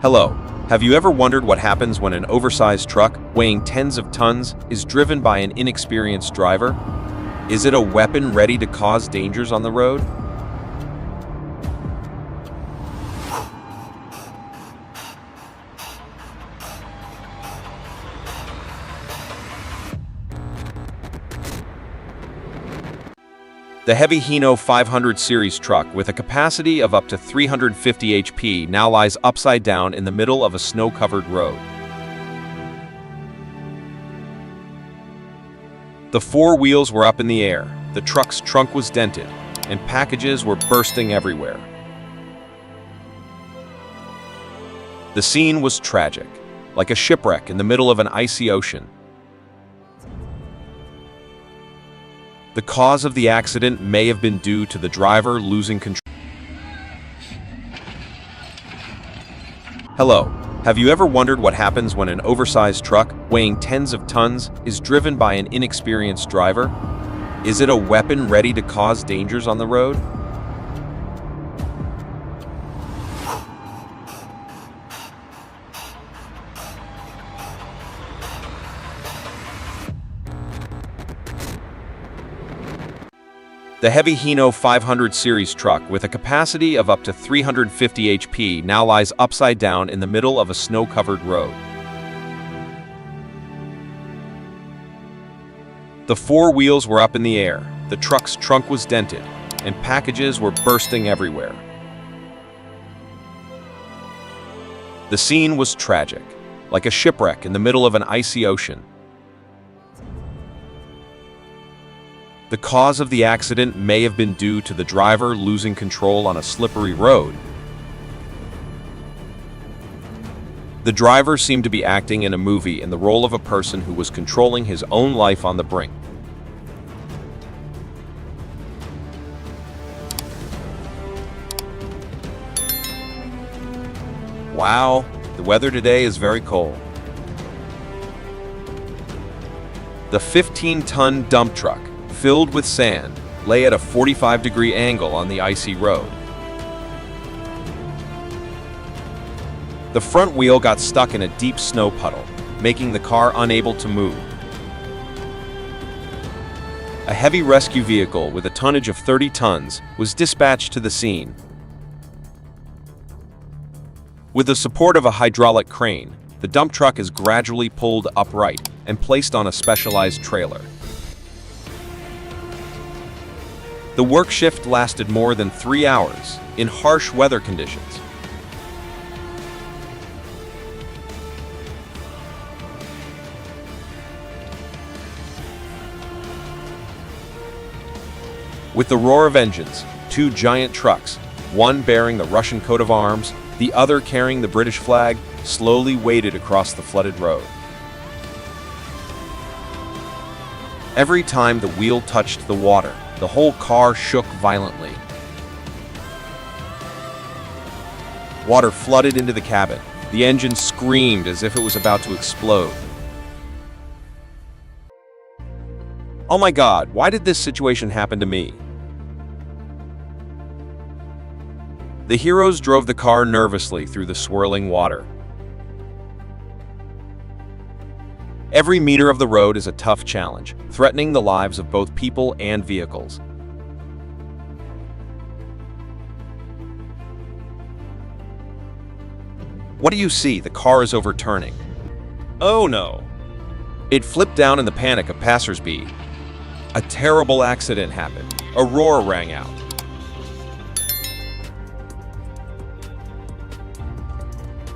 Hello. Have you ever wondered what happens when an oversized truck, weighing tens of tons, is driven by an inexperienced driver? Is it a weapon ready to cause dangers on the road? The heavy Hino 500 series truck with a capacity of up to 350 HP now lies upside down in the middle of a snow-covered road. The four wheels were up in the air, the truck's trunk was dented, and packages were bursting everywhere. The scene was tragic, like a shipwreck in the middle of an icy ocean. The cause of the accident may have been due to the driver losing control. Hello. Have you ever wondered what happens when an oversized truck, weighing tens of tons, is driven by an inexperienced driver? Is it a weapon ready to cause dangers on the road? The heavy Hino 500 series truck with a capacity of up to 350 HP now lies upside down in the middle of a snow-covered road. The four wheels were up in the air, the truck's trunk was dented, and packages were bursting everywhere. The scene was tragic, like a shipwreck in the middle of an icy ocean. The cause of the accident may have been due to the driver losing control on a slippery road. The driver seemed to be acting in a movie in the role of a person who was controlling his own life on the brink. Wow, the weather today is very cold. The 15-ton dump truck, filled with sand, lay at a 45-degree angle on the icy road. The front wheel got stuck in a deep snow puddle, making the car unable to move. A heavy rescue vehicle with a tonnage of 30 tons was dispatched to the scene. With the support of a hydraulic crane, the dump truck is gradually pulled upright and placed on a specialized trailer. The work shift lasted more than 3 hours in harsh weather conditions. With the roar of engines, two giant trucks, one bearing the Russian coat of arms, the other carrying the British flag, slowly waded across the flooded road. Every time the wheel touched the water, the whole car shook violently. Water flooded into the cabin. The engine screamed as if it was about to explode. Oh my God, why did this situation happen to me? The heroes drove the car nervously through the swirling water. Every meter of the road is a tough challenge, threatening the lives of both people and vehicles. What do you see? The car is overturning. Oh no! It flipped down in the panic of passersby. A terrible accident happened. A roar rang out.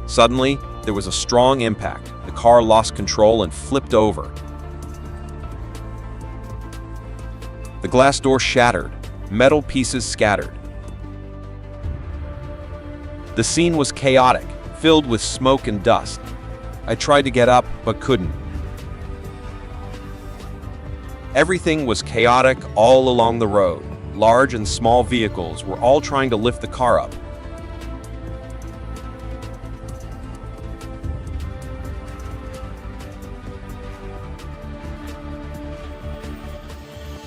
Suddenly, there was a strong impact. The car lost control and flipped over. The glass door shattered, metal pieces scattered. The scene was chaotic, filled with smoke and dust. I tried to get up, but couldn't. Everything was chaotic all along the road. Large and small vehicles were all trying to lift the car up.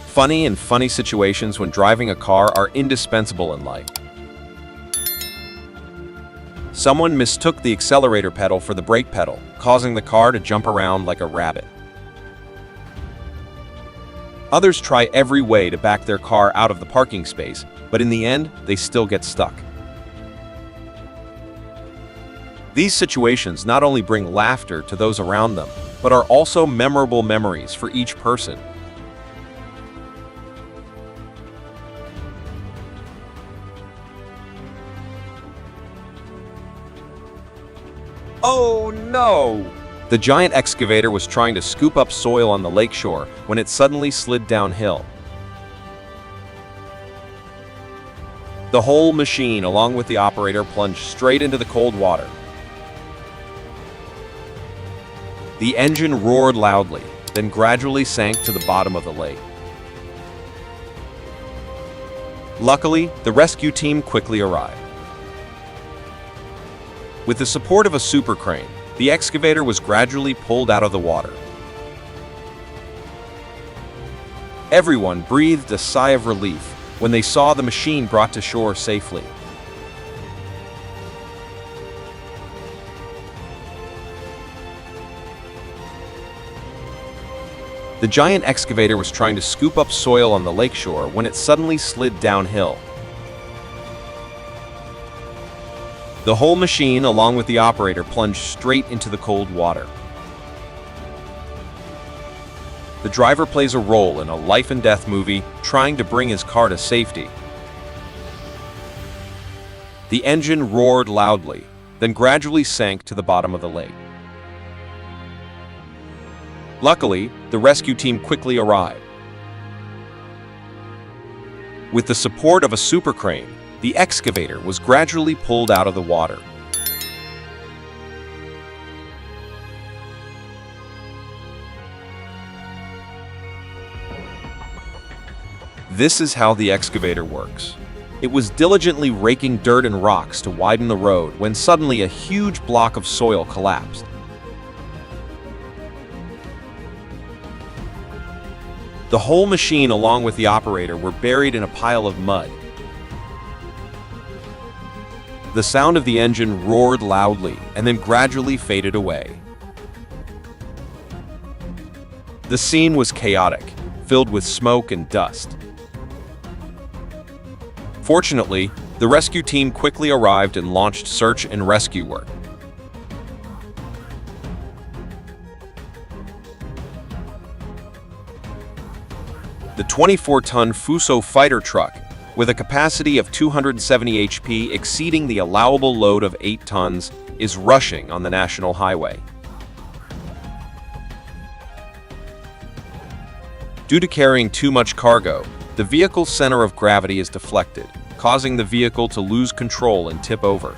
Funny situations when driving a car are indispensable in life. Someone mistook the accelerator pedal for the brake pedal, causing the car to jump around like a rabbit. Others try every way to back their car out of the parking space, but in the end, they still get stuck. These situations not only bring laughter to those around them, but are also memorable memories for each person. Oh no! The giant excavator was trying to scoop up soil on the lakeshore when it suddenly slid downhill. The whole machine, along with the operator, plunged straight into the cold water. The engine roared loudly, then gradually sank to the bottom of the lake. Luckily, the rescue team quickly arrived. With the support of a super crane, the excavator was gradually pulled out of the water. Everyone breathed a sigh of relief when they saw the machine brought to shore safely. The giant excavator was trying to scoop up soil on the lakeshore when it suddenly slid downhill. The whole machine, along with the operator, plunged straight into the cold water. The driver plays a role in a life-and-death movie, trying to bring his car to safety. The engine roared loudly, then gradually sank to the bottom of the lake. Luckily, the rescue team quickly arrived. With the support of a super crane, the excavator was gradually pulled out of the water. This is how the excavator works. It was diligently raking dirt and rocks to widen the road when suddenly a huge block of soil collapsed. The whole machine, along with the operator, were buried in a pile of mud. The sound of the engine roared loudly and then gradually faded away. The scene was chaotic, filled with smoke and dust. Fortunately, the rescue team quickly arrived and launched search and rescue work. The 24-ton Fuso fighter truck, with a capacity of 270 HP exceeding the allowable load of 8 tons, is rushing on the national highway. Due to carrying too much cargo, the vehicle's center of gravity is deflected, causing the vehicle to lose control and tip over.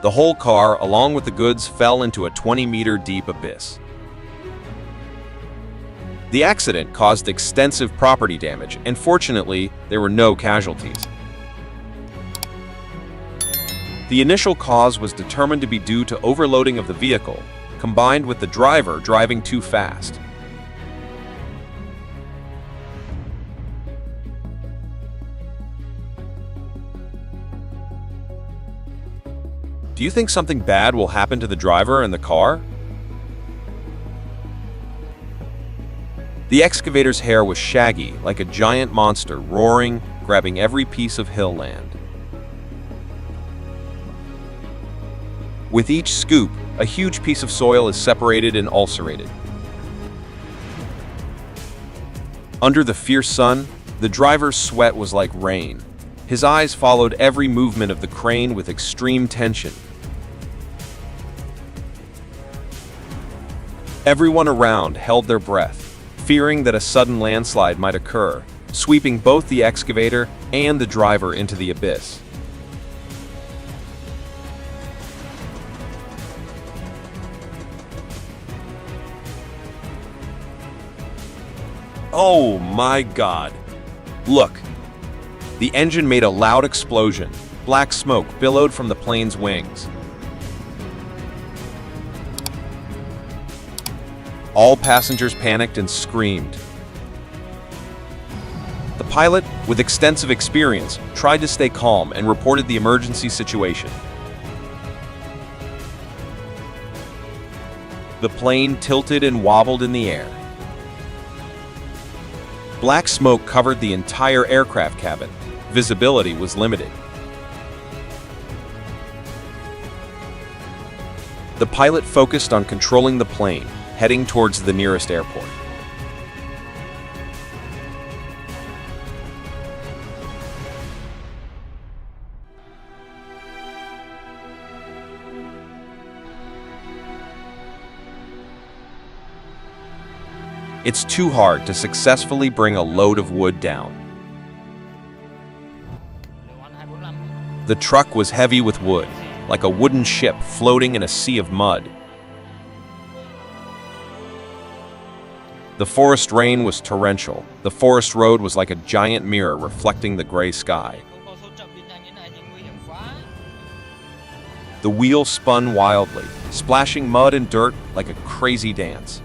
The whole car, along with the goods, fell into a 20-meter deep abyss. The accident caused extensive property damage, and fortunately, there were no casualties. The initial cause was determined to be due to overloading of the vehicle, combined with the driver driving too fast. Do you think something bad will happen to the driver and the car? The excavator's hair was shaggy, like a giant monster, roaring, grabbing every piece of hill land. With each scoop, a huge piece of soil is separated and ulcerated. Under the fierce sun, the driver's sweat was like rain. His eyes followed every movement of the crane with extreme tension. Everyone around held their breath, fearing that a sudden landslide might occur, sweeping both the excavator and the driver into the abyss. Oh my God! Look! The engine made a loud explosion. Black smoke billowed from the plane's wings. All passengers panicked and screamed. The pilot, with extensive experience, tried to stay calm and reported the emergency situation. The plane tilted and wobbled in the air. Black smoke covered the entire aircraft cabin. Visibility was limited. The pilot focused on controlling the plane, heading towards the nearest airport. It's too hard to successfully bring a load of wood down. The truck was heavy with wood, like a wooden ship floating in a sea of mud. The forest rain was torrential. The forest road was like a giant mirror reflecting the gray sky. The wheel spun wildly, splashing mud and dirt like a crazy dance.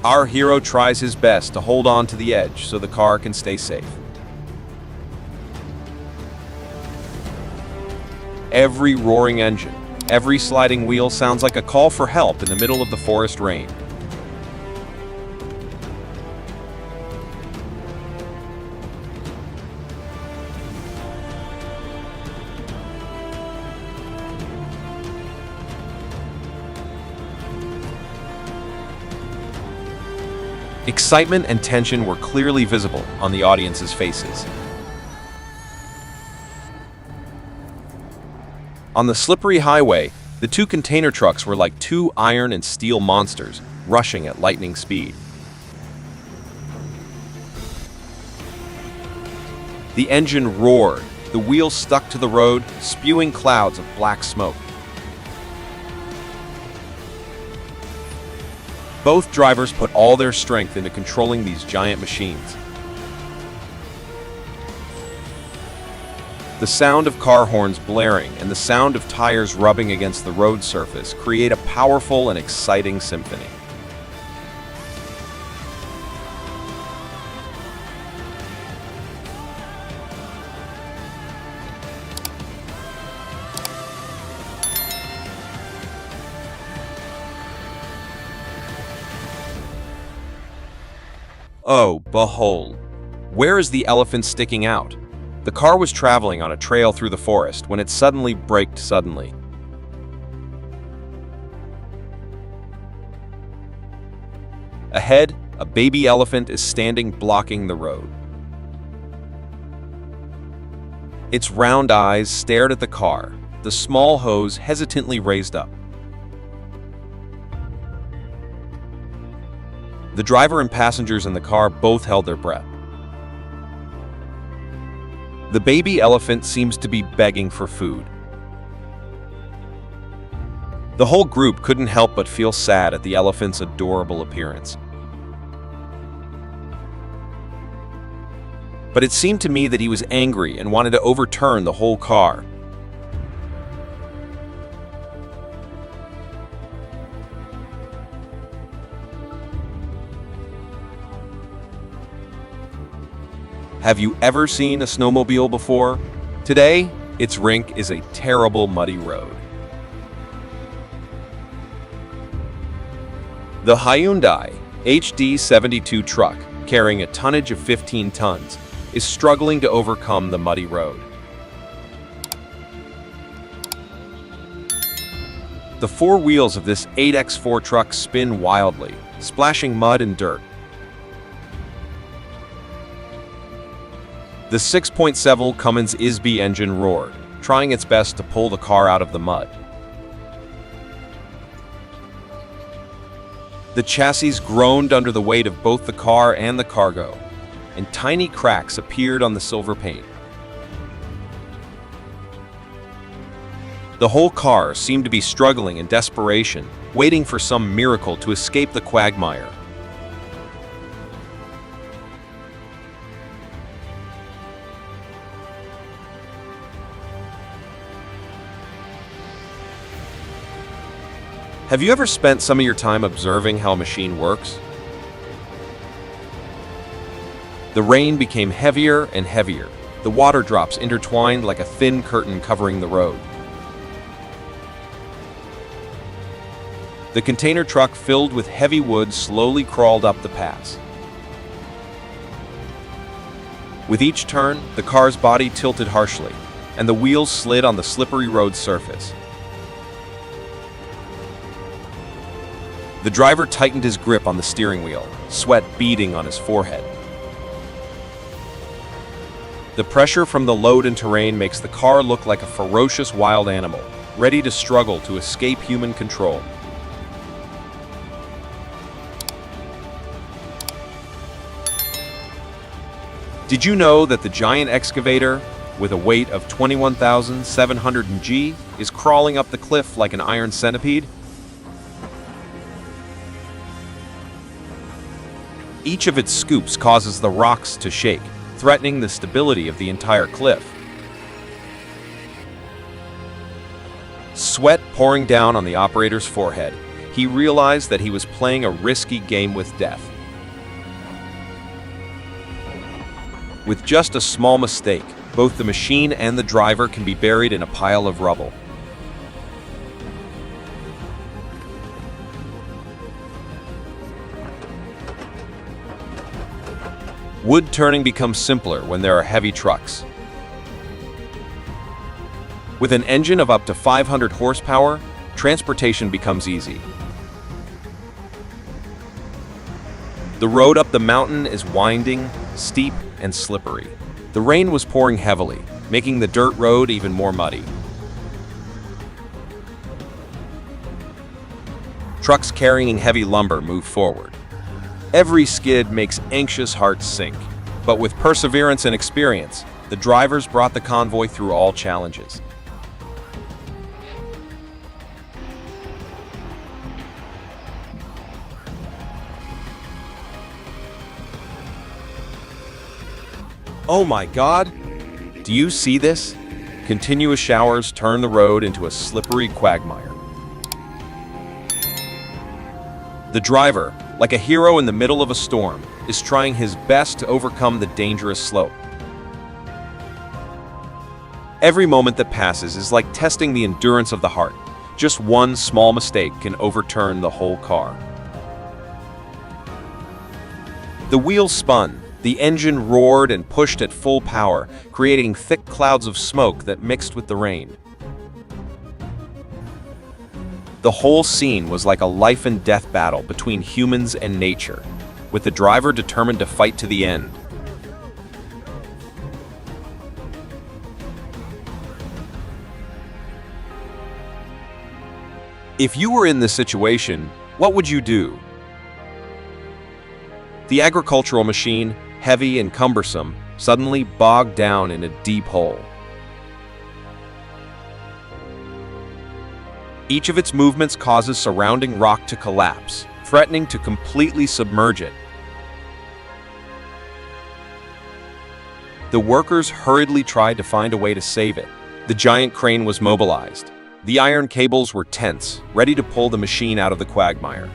Our hero tries his best to hold on to the edge so the car can stay safe. Every roaring engine, every sliding wheel sounds like a call for help in the middle of the forest rain. Excitement and tension were clearly visible on the audience's faces. On the slippery highway, the two container trucks were like two iron and steel monsters, rushing at lightning speed. The engine roared, the wheels stuck to the road, spewing clouds of black smoke. Both drivers put all their strength into controlling these giant machines. The sound of car horns blaring and the sound of tires rubbing against the road surface create a powerful and exciting symphony. Oh, behold! Where is the elephant sticking out? The car was traveling on a trail through the forest when it suddenly braked suddenly. Ahead, a baby elephant is standing blocking the road. Its round eyes stared at the car, the small hose hesitantly raised up. The driver and passengers in the car both held their breath. The baby elephant seems to be begging for food. The whole group couldn't help but feel sad at the elephant's adorable appearance. But it seemed to me that he was angry and wanted to overturn the whole car. Have you ever seen a snowmobile before? Today, its rink is a terrible muddy road. The Hyundai HD72 truck, carrying a tonnage of 15 tons, is struggling to overcome the muddy road. The four wheels of this 8x4 truck spin wildly, splashing mud and dirt. The 6.7 Cummins ISB engine roared, trying its best to pull the car out of the mud. The chassis groaned under the weight of both the car and the cargo, and tiny cracks appeared on the silver paint. The whole car seemed to be struggling in desperation, waiting for some miracle to escape the quagmire. Have you ever spent some of your time observing how a machine works? The rain became heavier and heavier. The water drops intertwined like a thin curtain covering the road. The container truck filled with heavy wood slowly crawled up the pass. With each turn, the car's body tilted harshly, and the wheels slid on the slippery road surface. The driver tightened his grip on the steering wheel, sweat beading on his forehead. The pressure from the load and terrain makes the car look like a ferocious wild animal, ready to struggle to escape human control. Did you know that the giant excavator, with a weight of 21,700 g, is crawling up the cliff like an iron centipede? Each of its scoops causes the rocks to shake, threatening the stability of the entire cliff. Sweat pouring down on the operator's forehead, he realized that he was playing a risky game with death. With just a small mistake, both the machine and the driver can be buried in a pile of rubble. Wood turning becomes simpler when there are heavy trucks. With an engine of up to 500 horsepower, transportation becomes easy. The road up the mountain is winding, steep, and slippery. The rain was pouring heavily, making the dirt road even more muddy. Trucks carrying heavy lumber move forward. Every skid makes anxious hearts sink, but with perseverance and experience, the drivers brought the convoy through all challenges. Oh my God! Do you see this? Continuous showers turn the road into a slippery quagmire. The driver, like a hero in the middle of a storm, is trying his best to overcome the dangerous slope. Every moment that passes is like testing the endurance of the heart. Just one small mistake can overturn the whole car. The wheels spun. The engine roared and pushed at full power, creating thick clouds of smoke that mixed with the rain. The whole scene was like a life and death battle between humans and nature, with the driver determined to fight to the end. If you were in this situation, what would you do? The agricultural machine, heavy and cumbersome, suddenly bogged down in a deep hole. Each of its movements causes surrounding rock to collapse, threatening to completely submerge it. The workers hurriedly tried to find a way to save it. The giant crane was mobilized. The iron cables were tense, ready to pull the machine out of the quagmire.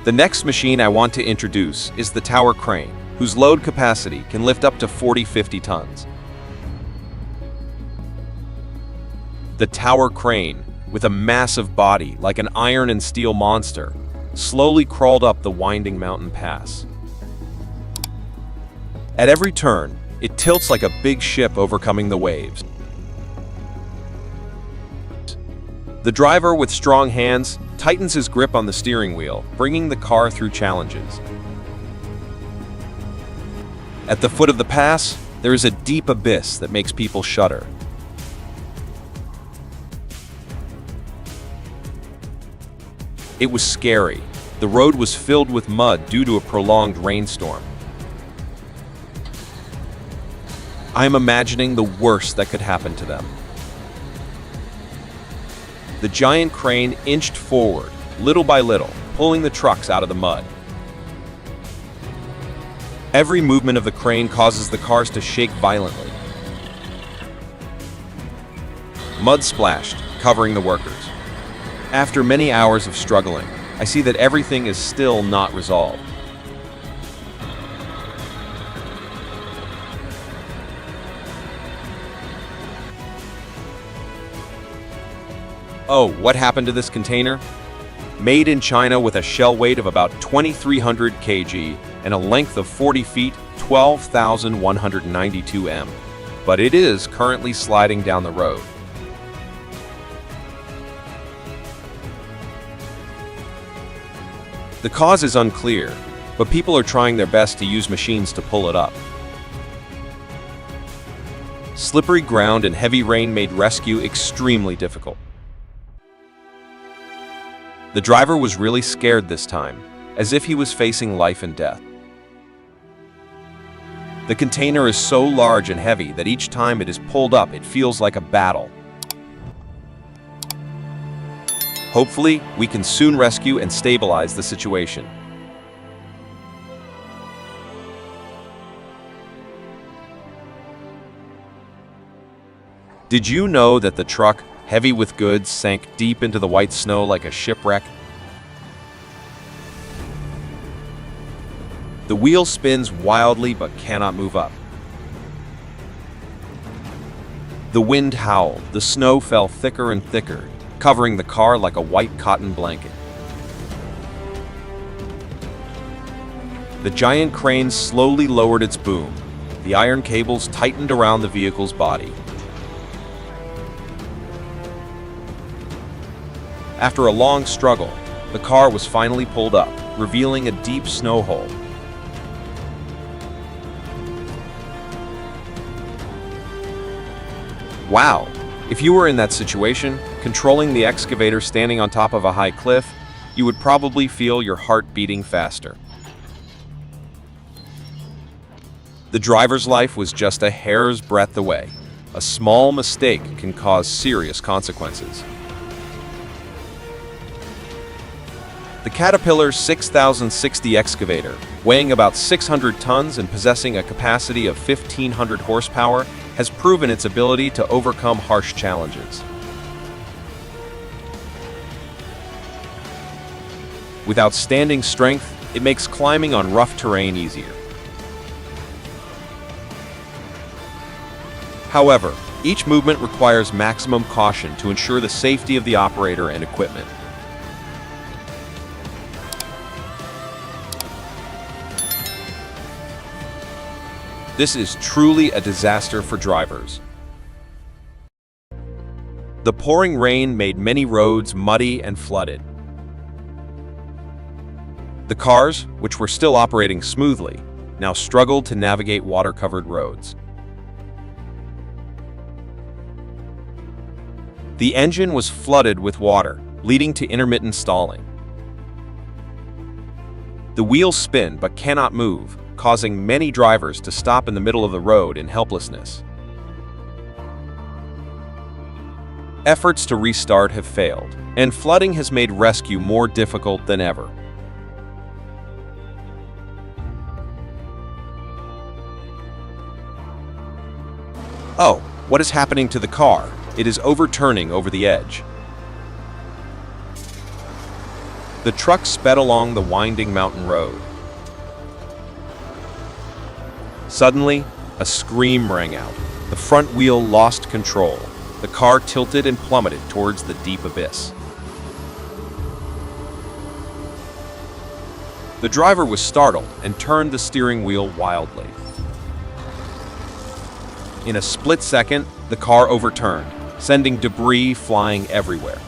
The next machine I want to introduce is the tower crane, whose load capacity can lift up to 40-50 tons. The tower crane, with a massive body like an iron and steel monster, slowly crawled up the winding mountain pass. At every turn, it tilts like a big ship overcoming the waves. The driver, with strong hands, tightens his grip on the steering wheel, bringing the car through challenges. At the foot of the pass, there is a deep abyss that makes people shudder. It was scary. The road was filled with mud due to a prolonged rainstorm. I am imagining the worst that could happen to them. The giant crane inched forward, little by little, pulling the trucks out of the mud. Every movement of the crane causes the cars to shake violently. mud splashed, covering the workers. After many hours of struggling, I see that everything is still not resolved. Oh, what happened to this container? Made in China with a shell weight of about 2,300 kg and a length of 40 feet, 12,192 m. But it is currently sliding down the road. The cause is unclear, but people are trying their best to use machines to pull it up. Slippery ground and heavy rain made rescue extremely difficult. The driver was really scared this time, as if he was facing life and death. The container is so large and heavy that each time it is pulled up, it feels like a battle. Hopefully, we can soon rescue and stabilize the situation. Did you know that the truck, heavy with goods, sank deep into the white snow like a shipwreck? The wheel spins wildly but cannot move up. The wind howled, the snow fell thicker and thicker, covering the car like a white cotton blanket. The giant crane slowly lowered its boom. The iron cables tightened around the vehicle's body. After a long struggle, the car was finally pulled up, revealing a deep snow hole. Wow! If you were in that situation, controlling the excavator standing on top of a high cliff, you would probably feel your heart beating faster. The driver's life was just a hair's breadth away. A small mistake can cause serious consequences. The Caterpillar 6060 excavator, weighing about 600 tons and possessing a capacity of 1,500 horsepower, has proven its ability to overcome harsh challenges. With outstanding strength, it makes climbing on rough terrain easier. However, each movement requires maximum caution to ensure the safety of the operator and equipment. This is truly a disaster for drivers. The pouring rain made many roads muddy and flooded. The cars, which were still operating smoothly, now struggled to navigate water-covered roads. The engine was flooded with water, leading to intermittent stalling. The wheels spin but cannot move, causing many drivers to stop in the middle of the road in helplessness. Efforts to restart have failed, and flooding has made rescue more difficult than ever. Oh, what is happening to the car? It is overturning over the edge. The truck sped along the winding mountain road. Suddenly, a scream rang out. The front wheel lost control. The car tilted and plummeted towards the deep abyss. The driver was startled and turned the steering wheel wildly. In a split second, the car overturned, sending debris flying everywhere.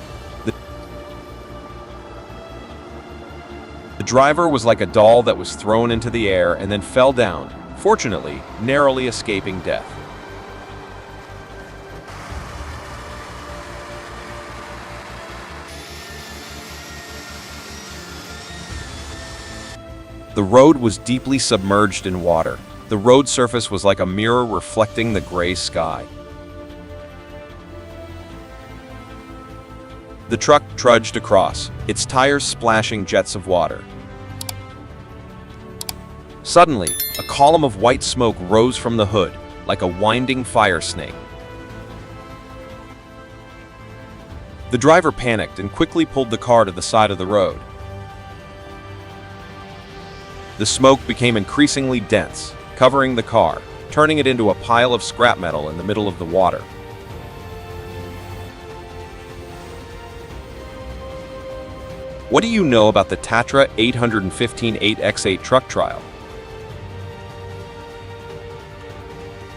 The driver was like a doll that was thrown into the air and then fell down, fortunately, narrowly escaping death. The road was deeply submerged in water. The road surface was like a mirror reflecting the gray sky. The truck trudged across, its tires splashing jets of water. Suddenly, a column of white smoke rose from the hood, like a winding fire snake. The driver panicked and quickly pulled the car to the side of the road. The smoke became increasingly dense, covering the car, turning it into a pile of scrap metal in the middle of the water. What do you know about the Tatra 815 8x8 truck trial?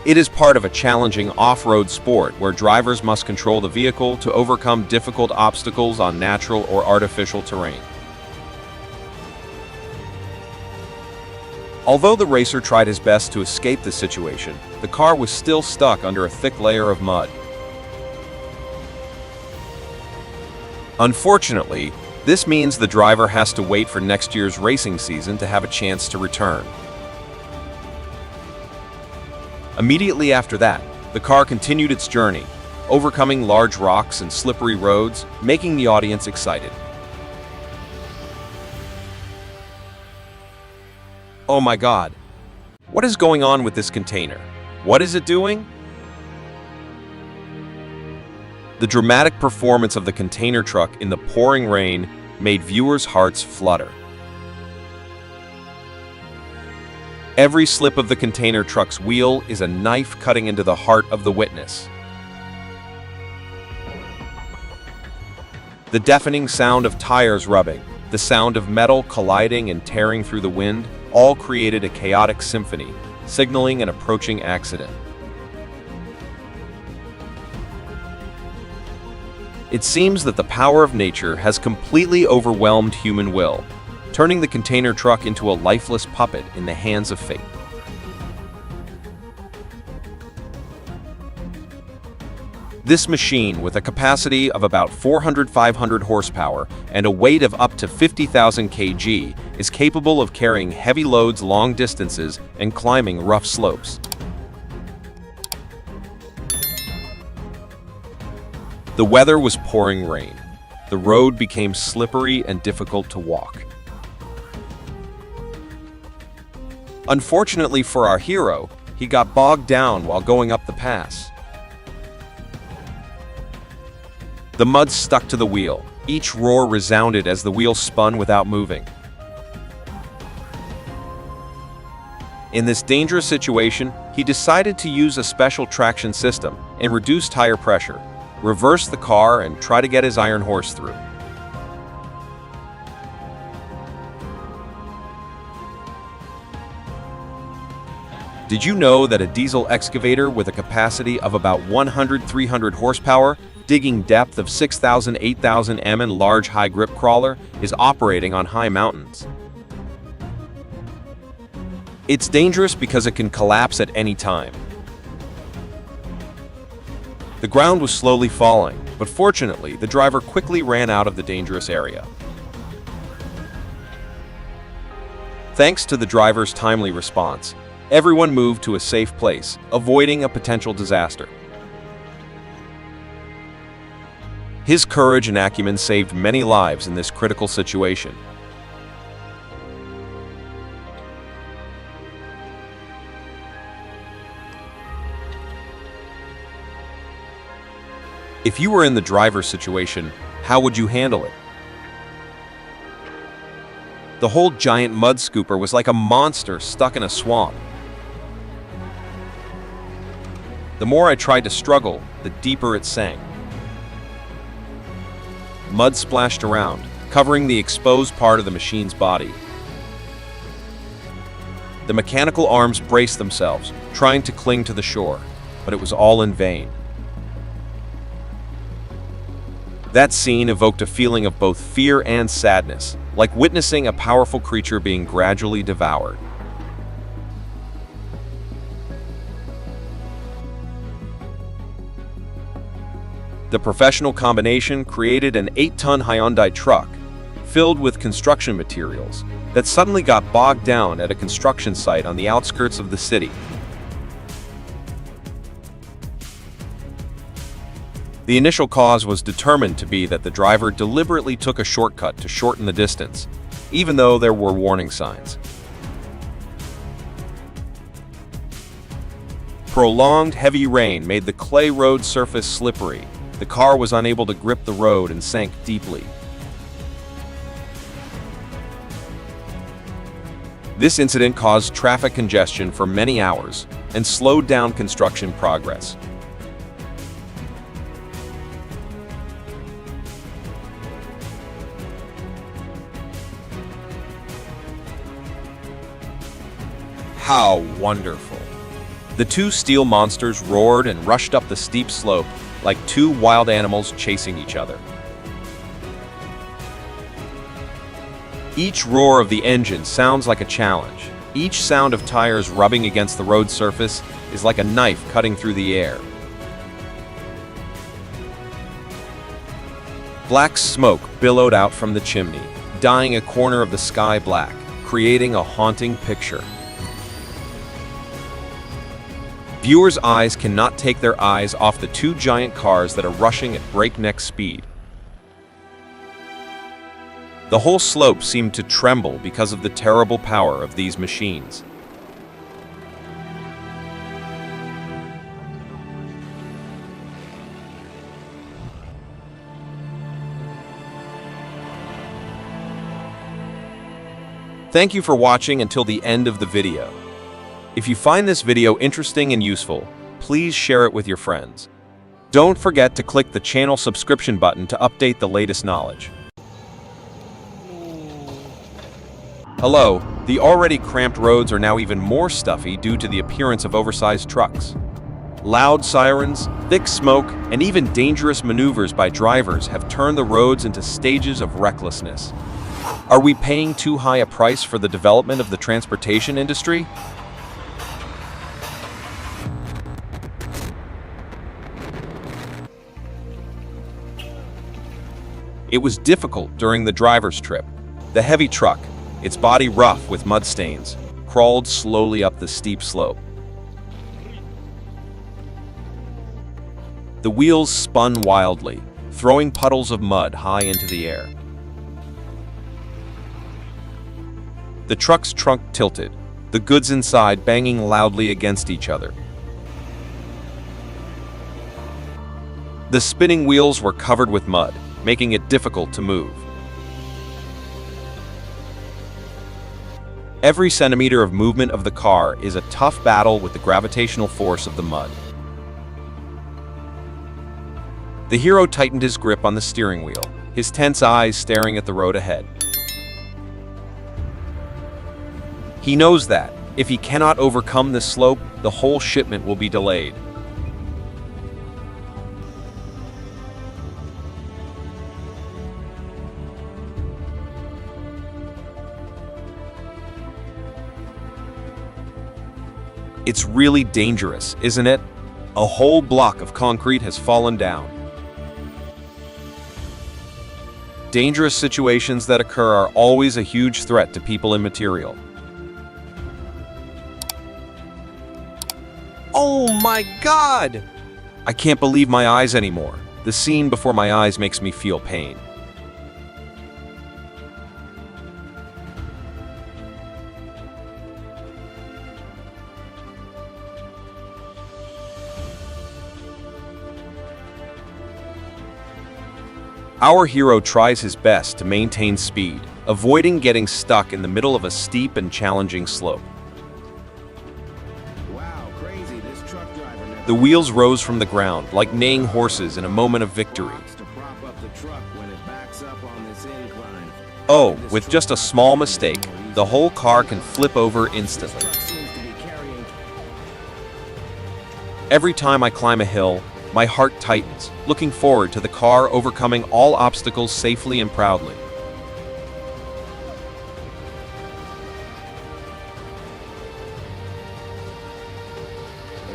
It is part of a challenging off-road sport where drivers must control the vehicle to overcome difficult obstacles on natural or artificial terrain. Although the racer tried his best to escape the situation, the car was still stuck under a thick layer of mud. Unfortunately, this means the driver has to wait for next year's racing season to have a chance to return. Immediately after that, the car continued its journey, overcoming large rocks and slippery roads, making the audience excited. Oh my God! What is going on with this container? What is it doing? The dramatic performance of the container truck in the pouring rain made viewers' hearts flutter. Every slip of the container truck's wheel is a knife cutting into the heart of the witness. The deafening sound of tires rubbing, the sound of metal colliding and tearing through the wind, all created a chaotic symphony, signaling an approaching accident. It seems that the power of nature has completely overwhelmed human will, turning the container truck into a lifeless puppet in the hands of fate. This machine, with a capacity of about 400–500 horsepower and a weight of up to 50,000 kg, is capable of carrying heavy loads long distances and climbing rough slopes. The weather was pouring rain. The road became slippery and difficult to walk. Unfortunately for our hero, he got bogged down while going up the pass. The mud stuck to the wheel. Each roar resounded as the wheel spun without moving. In this dangerous situation, he decided to use a special traction system and reduce tire pressure, reverse the car, and try to get his iron horse through. Did you know that a diesel excavator with a capacity of about 100–300 horsepower, digging depth of 6,000–8,000 m and large high-grip crawler, is operating on high mountains? It's dangerous because it can collapse at any time. The ground was slowly falling, but fortunately, the driver quickly ran out of the dangerous area. Thanks to the driver's timely response, everyone moved to a safe place, avoiding a potential disaster. His courage and acumen saved many lives in this critical situation. If you were in the driver's situation, how would you handle it? The whole giant mud scooper was like a monster stuck in a swamp. The more I tried to struggle, the deeper it sank. Mud splashed around, covering the exposed part of the machine's body. The mechanical arms braced themselves, trying to cling to the shore, but it was all in vain. That scene evoked a feeling of both fear and sadness, like witnessing a powerful creature being gradually devoured. The professional combination created an 8-ton Hyundai truck filled with construction materials that suddenly got bogged down at a construction site on the outskirts of the city. The initial cause was determined to be that the driver deliberately took a shortcut to shorten the distance, even though there were warning signs. Prolonged heavy rain made the clay road surface slippery, The car was unable to grip the road and sank deeply. This incident caused traffic congestion for many hours and slowed down construction progress. How wonderful! The two steel monsters roared and rushed up the steep slope like two wild animals chasing each other. Each roar of the engine sounds like a challenge. Each sound of tires rubbing against the road surface is like a knife cutting through the air. Black smoke billowed out from the chimney, dyeing a corner of the sky black, creating a haunting picture. Viewers' eyes cannot take their eyes off the two giant cars that are rushing at breakneck speed. The whole slope seemed to tremble because of the terrible power of these machines. Thank you for watching until the end of the video. If you find this video interesting and useful, please share it with your friends. Don't forget to click the channel subscription button to update the latest knowledge. Hello, the already cramped roads are now even more stuffy due to the appearance of oversized trucks. Loud sirens, thick smoke, and even dangerous maneuvers by drivers have turned the roads into stages of recklessness. Are we paying too high a price for the development of the transportation industry? It was difficult during the driver's trip. The heavy truck, its body rough with mud stains, crawled slowly up the steep slope. The wheels spun wildly, throwing puddles of mud high into the air. The truck's trunk tilted, the goods inside banging loudly against each other. The spinning wheels were covered with mud, making it difficult to move. Every centimeter of movement of the car is a tough battle with the gravitational force of the mud. The hero tightened his grip on the steering wheel, his tense eyes staring at the road ahead. He knows that, if he cannot overcome this slope, the whole shipment will be delayed. It's really dangerous, isn't it? A whole block of concrete has fallen down. Dangerous situations that occur are always a huge threat to people and material. Oh my God! I can't believe my eyes anymore. The scene before my eyes makes me feel pain. Our hero tries his best to maintain speed, avoiding getting stuck in the middle of a steep and challenging slope. Wow, crazy. This truck driver never The wheels rose from the ground like neighing horses in a moment of victory. stops to prop up the truck when it backs up on this incline. Oh, with just a small mistake, the whole car can flip over instantly. Truck seems to be carrying. Every time I climb a hill, my heart tightens, looking forward to the car overcoming all obstacles safely and proudly.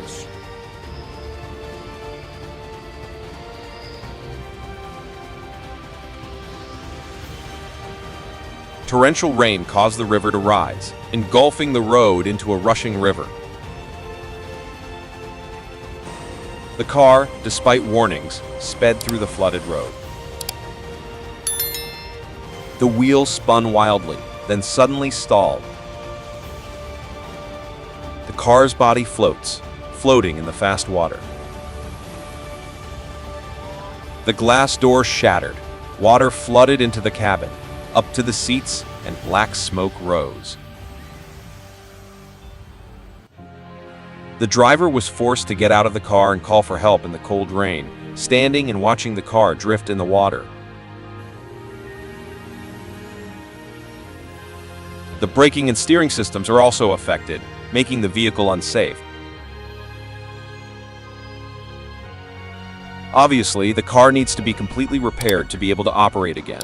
It's Torrential rain caused the river to rise, engulfing the road into a rushing river. The car, despite warnings, sped through the flooded road. The wheels spun wildly, then suddenly stalled. The car's body floats, floating in the fast water. The glass door shattered. Water flooded into the cabin, up to the seats, and black smoke rose. The driver was forced to get out of the car and call for help in the cold rain, standing and watching the car drift in the water. The braking and steering systems are also affected, making the vehicle unsafe. Obviously, the car needs to be completely repaired to be able to operate again.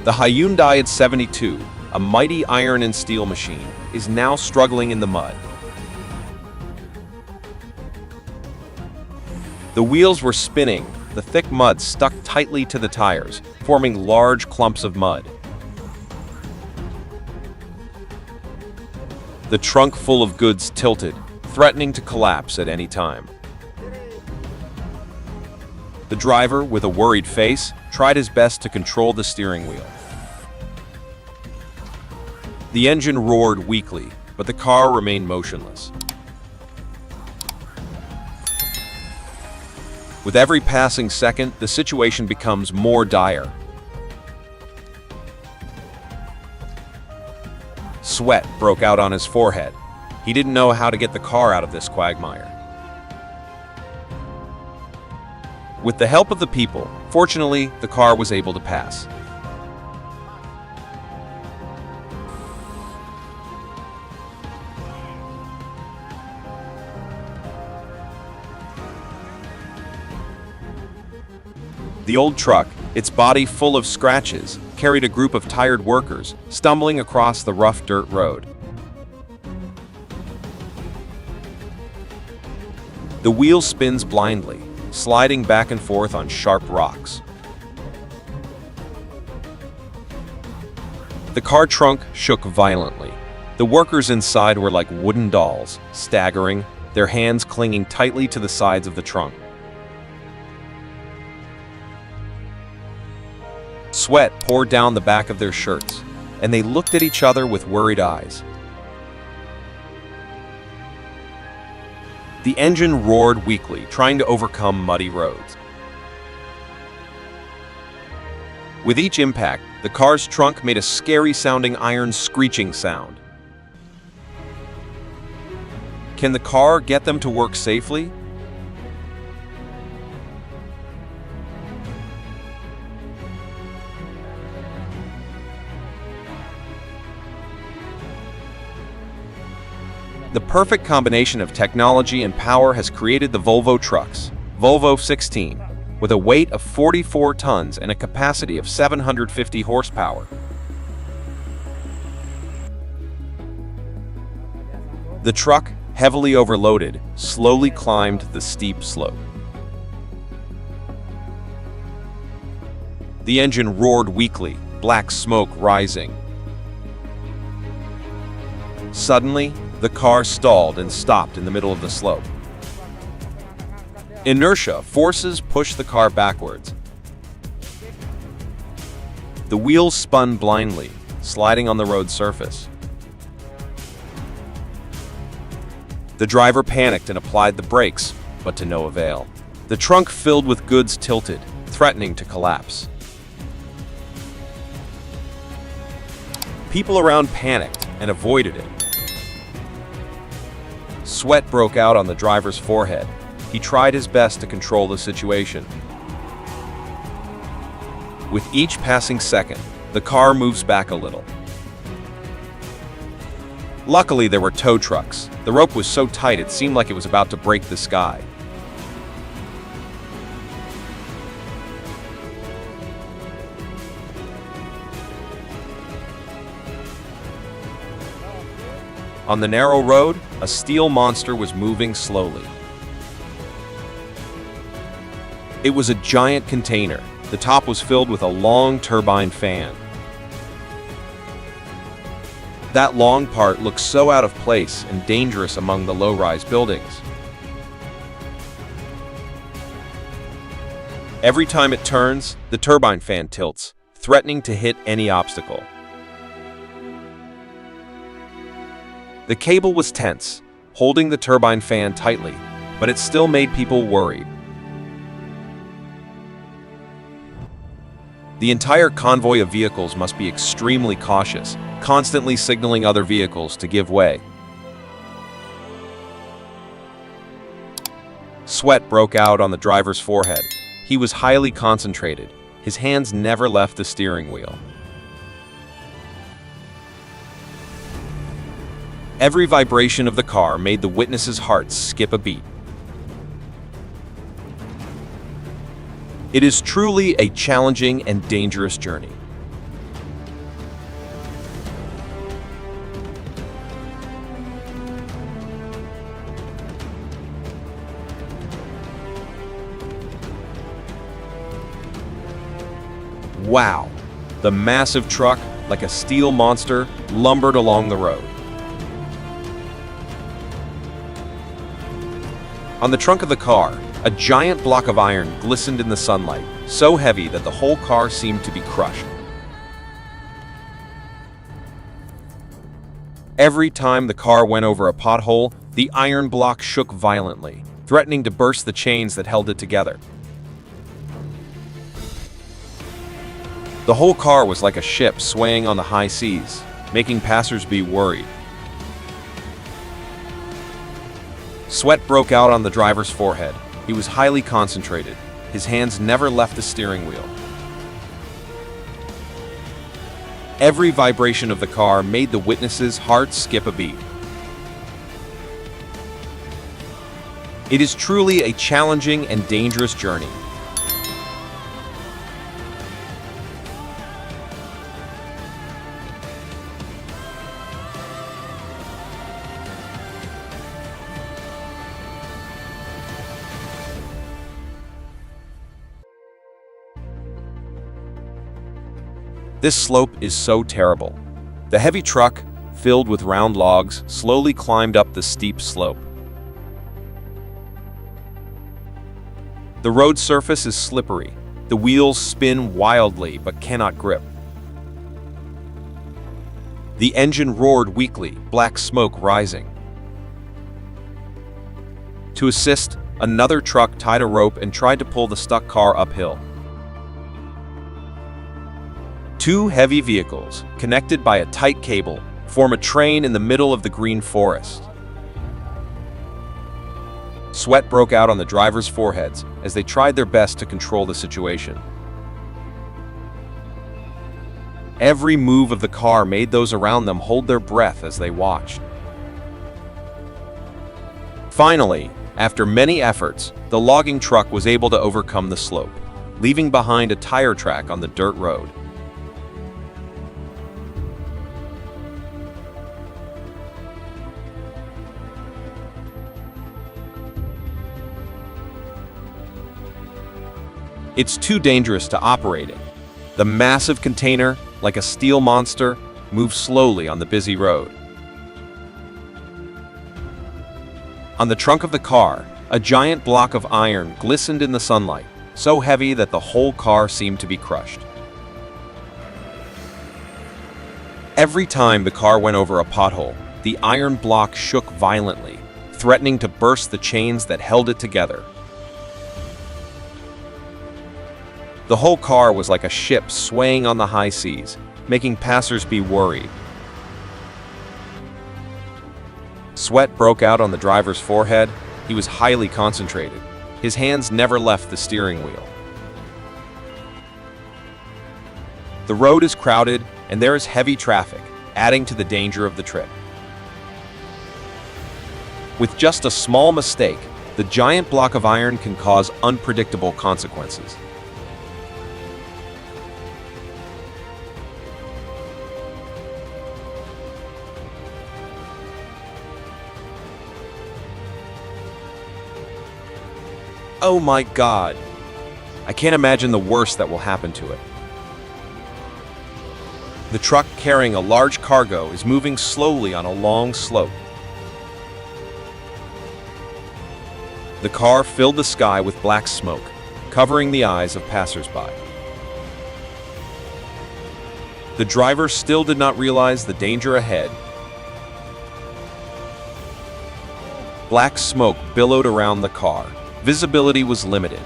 The Hyundai 72, a mighty iron and steel machine, is now struggling in the mud. The wheels were spinning, the thick mud stuck tightly to the tires, forming large clumps of mud. The trunk full of goods tilted, threatening to collapse at any time. The driver, with a worried face, tried his best to control the steering wheel. The engine roared weakly, but the car remained motionless. With every passing second, the situation becomes more dire. Sweat broke out on his forehead. He didn't know how to get the car out of this quagmire. With the help of the people, fortunately, the car was able to pass. The old truck, its body full of scratches, carried a group of tired workers, stumbling across the rough dirt road. The wheel spins blindly, sliding back and forth on sharp rocks. The car trunk shook violently. The workers inside were like wooden dolls, staggering, their hands clinging tightly to the sides of the trunk. Sweat poured down the back of their shirts, and they looked at each other with worried eyes. The engine roared weakly, trying to overcome muddy roads. With each impact, the car's trunk made a scary-sounding iron screeching sound. Can the car get them to work safely? The perfect combination of technology and power has created the Volvo trucks, Volvo 16, with a weight of 44 tons and a capacity of 750 horsepower. The truck, heavily overloaded, slowly climbed the steep slope. The engine roared weakly, black smoke rising. Suddenly, the car stalled and stopped in the middle of the slope. Inertia forces pushed the car backwards. The wheels spun blindly, sliding on the road surface. The driver panicked and applied the brakes, but to no avail. The trunk filled with goods tilted, threatening to collapse. People around panicked and avoided it. Sweat broke out on the driver's forehead. He tried his best to control the situation. With each passing second, the car moves back a little. Luckily, there were tow trucks. The rope was so tight it seemed like it was about to break the sky. On the narrow road, a steel monster was moving slowly. It was a giant container. The top was filled with a long turbine fan. That long part looked so out of place and dangerous among the low-rise buildings. Every time it turns, the turbine fan tilts, threatening to hit any obstacle. The cable was tense, holding the turbine fan tightly, but it still made people worried. The entire convoy of vehicles must be extremely cautious, constantly signaling other vehicles to give way. Sweat broke out on the driver's forehead. He was highly concentrated. His hands never left the steering wheel. Every vibration of the car made the witnesses' hearts skip a beat. It is truly a challenging and dangerous journey. Wow! The massive truck, like a steel monster, lumbered along the road. On the trunk of the car, a giant block of iron glistened in the sunlight, so heavy that the whole car seemed to be crushed. Every time the car went over a pothole, the iron block shook violently, threatening to burst the chains that held it together. The whole car was like a ship swaying on the high seas, making passers-by worried. Sweat broke out on the driver's forehead. He was highly concentrated. His hands never left the steering wheel. Every vibration of the car made the witnesses' hearts skip a beat. It is truly a challenging and dangerous journey. This slope is so terrible. The heavy truck, filled with round logs, slowly climbed up the steep slope. The road surface is slippery. The wheels spin wildly but cannot grip. The engine roared weakly, black smoke rising. To assist, another truck tied a rope and tried to pull the stuck car uphill. Two heavy vehicles, connected by a tight cable, form a train in the middle of the green forest. Sweat broke out on the drivers' foreheads as they tried their best to control the situation. Every move of the car made those around them hold their breath as they watched. Finally, after many efforts, the logging truck was able to overcome the slope, leaving behind a tire track on the dirt road. It's too dangerous to operate in. The massive container, like a steel monster, moves slowly on the busy road. On the trunk of the car, a giant block of iron glistened in the sunlight, so heavy that the whole car seemed to be crushed. Every time the car went over a pothole, the iron block shook violently, threatening to burst the chains that held it together. The whole car was like a ship swaying on the high seas, making passers-by worried. Sweat broke out on the driver's forehead. He was highly concentrated. His hands never left the steering wheel. The road is crowded, and there is heavy traffic, adding to the danger of the trip. With just a small mistake, the giant block of iron can cause unpredictable consequences. Oh my God! I can't imagine the worst that will happen to it. The truck carrying a large cargo is moving slowly on a long slope. The car filled the sky with black smoke, covering the eyes of passersby. The driver still did not realize the danger ahead. Black smoke billowed around the car. Visibility was limited.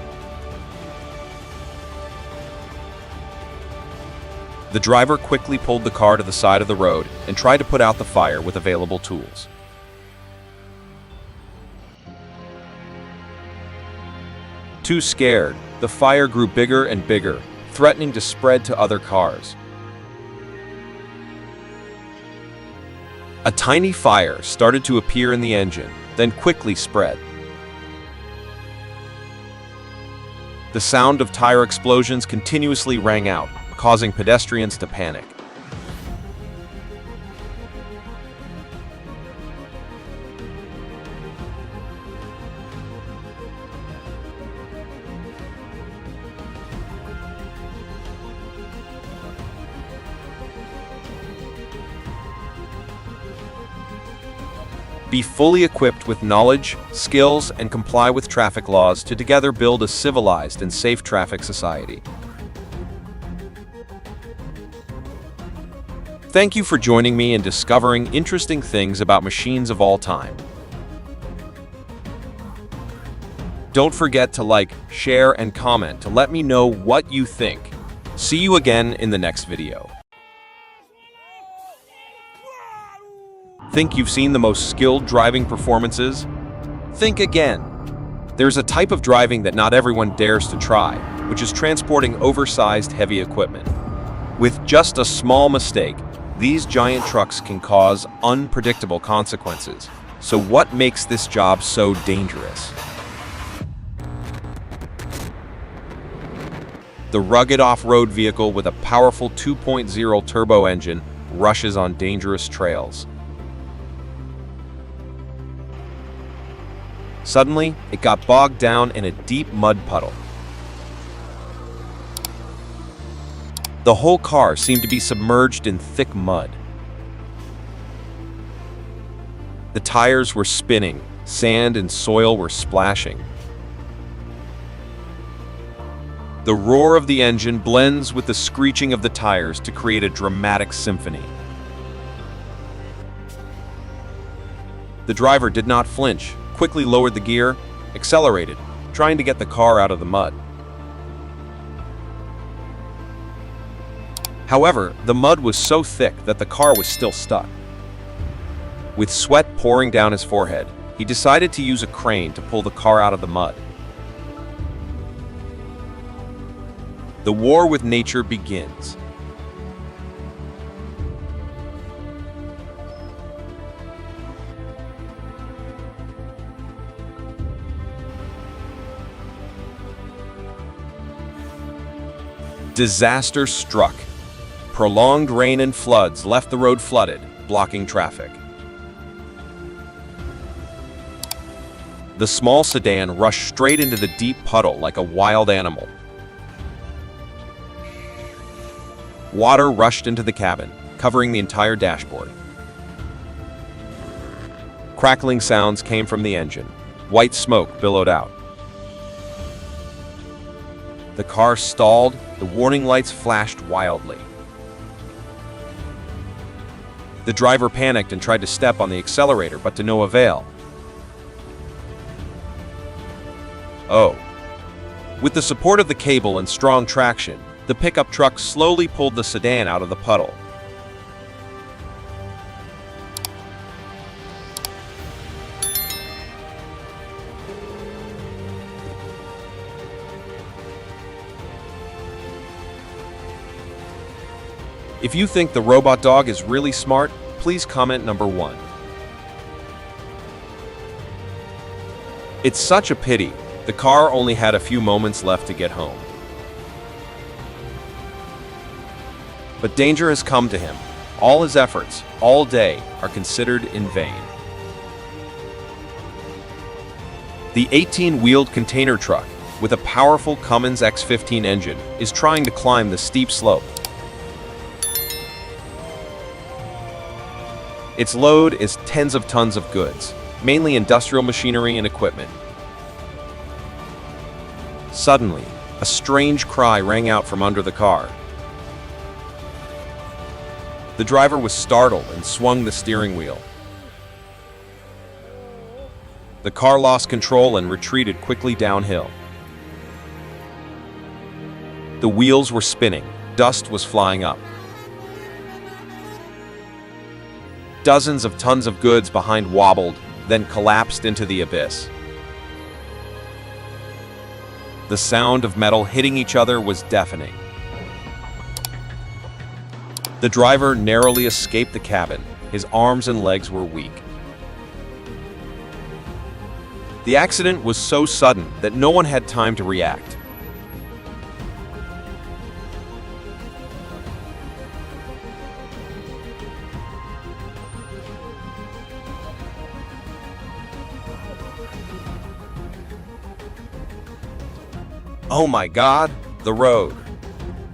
The driver quickly pulled the car to the side of the road and tried to put out the fire with available tools. Too scared, the fire grew bigger and bigger, threatening to spread to other cars. A tiny fire started to appear in the engine, then quickly spread. The sound of tire explosions continuously rang out, causing pedestrians to panic. Be fully equipped with knowledge, skills, and comply with traffic laws to together build a civilized and safe traffic society. Thank you for joining me in discovering interesting things about machines of all time. Don't forget to like, share, and comment to let me know what you think. See you again in the next video. Think you've seen the most skilled driving performances? Think again. There's a type of driving that not everyone dares to try, which is transporting oversized heavy equipment. With just a small mistake, these giant trucks can cause unpredictable consequences. So what makes this job so dangerous? The rugged off-road vehicle with a powerful 2.0 turbo engine rushes on dangerous trails. Suddenly, it got bogged down in a deep mud puddle. The whole car seemed to be submerged in thick mud. The tires were spinning, sand and soil were splashing. The roar of the engine blends with the screeching of the tires to create a dramatic symphony. The driver did not flinch, quickly lowered the gear, accelerated, trying to get the car out of the mud. However, the mud was so thick that the car was still stuck. With sweat pouring down his forehead, he decided to use a crane to pull the car out of the mud. The war with nature begins. Disaster struck. Prolonged rain and floods left the road flooded, blocking traffic. The small sedan rushed straight into the deep puddle like a wild animal. Water rushed into the cabin, covering the entire dashboard. Crackling sounds came from the engine. White smoke billowed out. The car stalled, the warning lights flashed wildly. The driver panicked and tried to step on the accelerator, but to no avail. Oh. With the support of the cable and strong traction, the pickup truck slowly pulled the sedan out of the puddle. If you think the robot dog is really smart, please comment number 1. It's such a pity. The car only had a few moments left to get home. But danger has come to him. All his efforts, all day, are considered in vain. The 18-wheeled container truck, with a powerful Cummins X15 engine, is trying to climb the steep slope. Its load is tens of tons of goods, mainly industrial machinery and equipment. Suddenly, A strange cry rang out from under the car. The driver was startled and swung the steering wheel. The car lost control and retreated quickly downhill. The wheels were spinning, dust was flying up. Dozens of tons of goods behind wobbled, then collapsed into the abyss. The sound of metal hitting each other was deafening. The driver narrowly escaped the cabin. His arms and legs were weak. The accident was so sudden that no one had time to react. Oh my God, the road.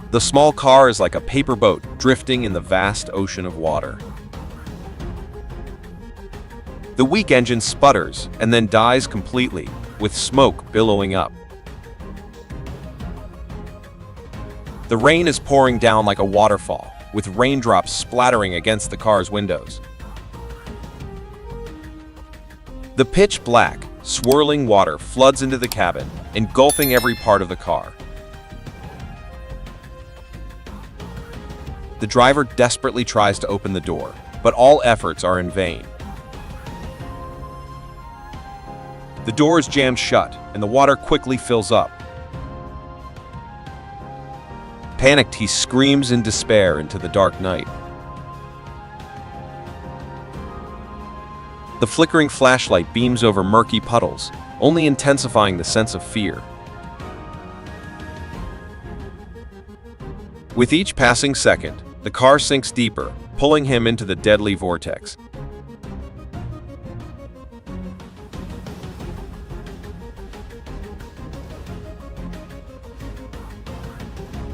The small car is like a paper boat drifting in the vast ocean of water. The weak engine sputters and then dies completely, with smoke billowing up. The rain is pouring down like a waterfall, with raindrops splattering against the car's windows. The pitch black, swirling water floods into the cabin, engulfing every part of the car. The driver desperately tries to open the door, but all efforts are in vain. The door is jammed shut, and the water quickly fills up. Panicked, he screams in despair into the dark night. The flickering flashlight beams over murky puddles, only intensifying the sense of fear. With each passing second, the car sinks deeper, pulling him into the deadly vortex.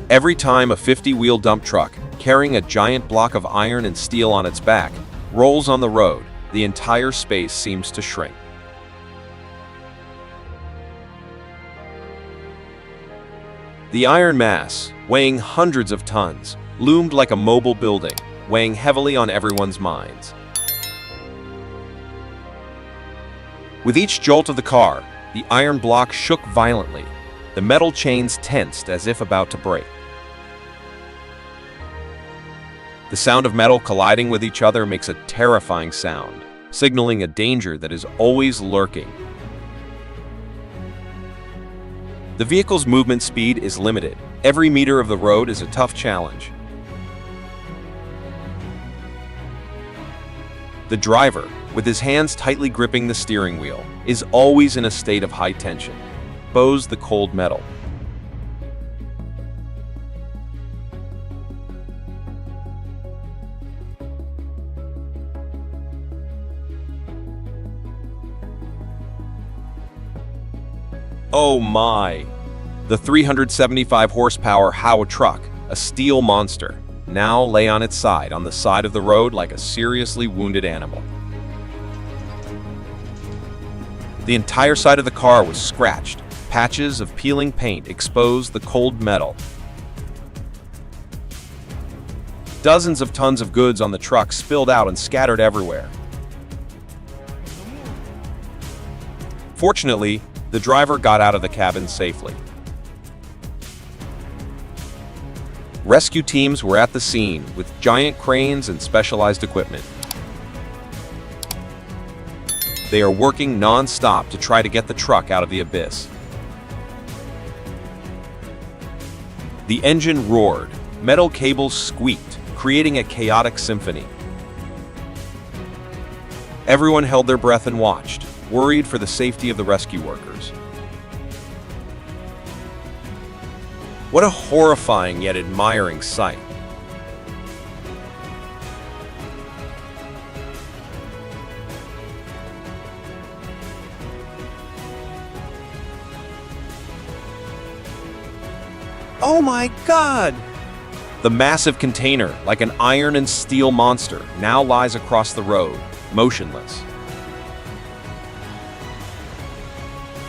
Every time a 50-wheel dump truck, carrying a giant block of iron and steel on its back, rolls on the road, the entire space seems to shrink. The iron mass, weighing hundreds of tons, loomed like a mobile building, weighing heavily on everyone's minds. With each jolt of the car, the iron block shook violently, the metal chains tensed as if about to break. The sound of metal colliding with each other makes a terrifying sound, signaling a danger that is always lurking. The vehicle's movement speed is limited. Every meter of the road is a tough challenge. The driver, with his hands tightly gripping the steering wheel, is always in a state of high tension, exposed the cold metal. Oh my! The 375 horsepower Howe truck, a steel monster, now lay on its side on the side of the road like a seriously wounded animal. The entire side of the car was scratched. Patches of peeling paint exposed the cold metal. Dozens of tons of goods on the truck spilled out and scattered everywhere. Fortunately, the driver got out of the cabin safely. Rescue teams were at the scene with giant cranes and specialized equipment. They are working non-stop to try to get the truck out of the abyss. The engine roared, metal cables squeaked, creating a chaotic symphony. Everyone held their breath and watched, worried for the safety of the rescue workers. What a horrifying yet admiring sight. Oh my God! The massive container, like an iron and steel monster, now lies across the road, motionless.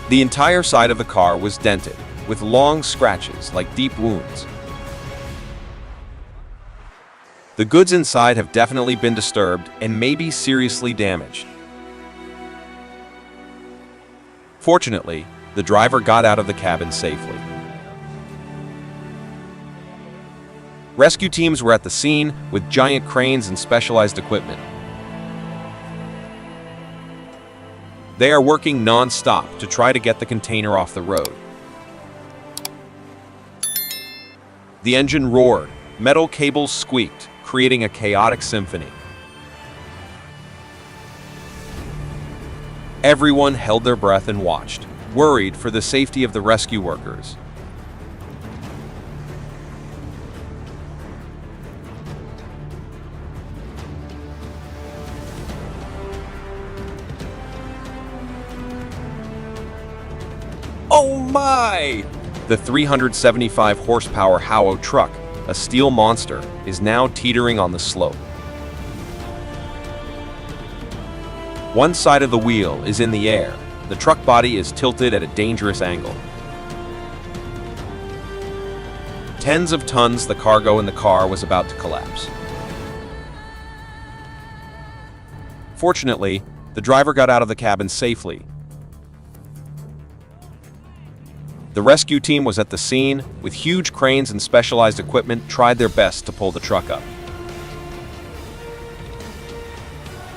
The entire side of the car was dented, with long scratches like deep wounds. The goods inside have definitely been disturbed and may be seriously damaged. Fortunately, the driver got out of the cabin safely. Rescue teams were at the scene with giant cranes and specialized equipment. They are working non-stop to try to get the container off the road. The engine roared, metal cables squeaked, creating a chaotic symphony. Everyone held their breath and watched, worried for the safety of the rescue workers. Oh my! The 375 horsepower Howo truck, a steel monster, is now teetering on the slope. One side of the wheel is in the air. The truck body is tilted at a dangerous angle. Tens of tons the cargo in the car was about to collapse. Fortunately, the driver got out of the cabin safely. The rescue team was at the scene, with huge cranes and specialized equipment, tried their best to pull the truck up.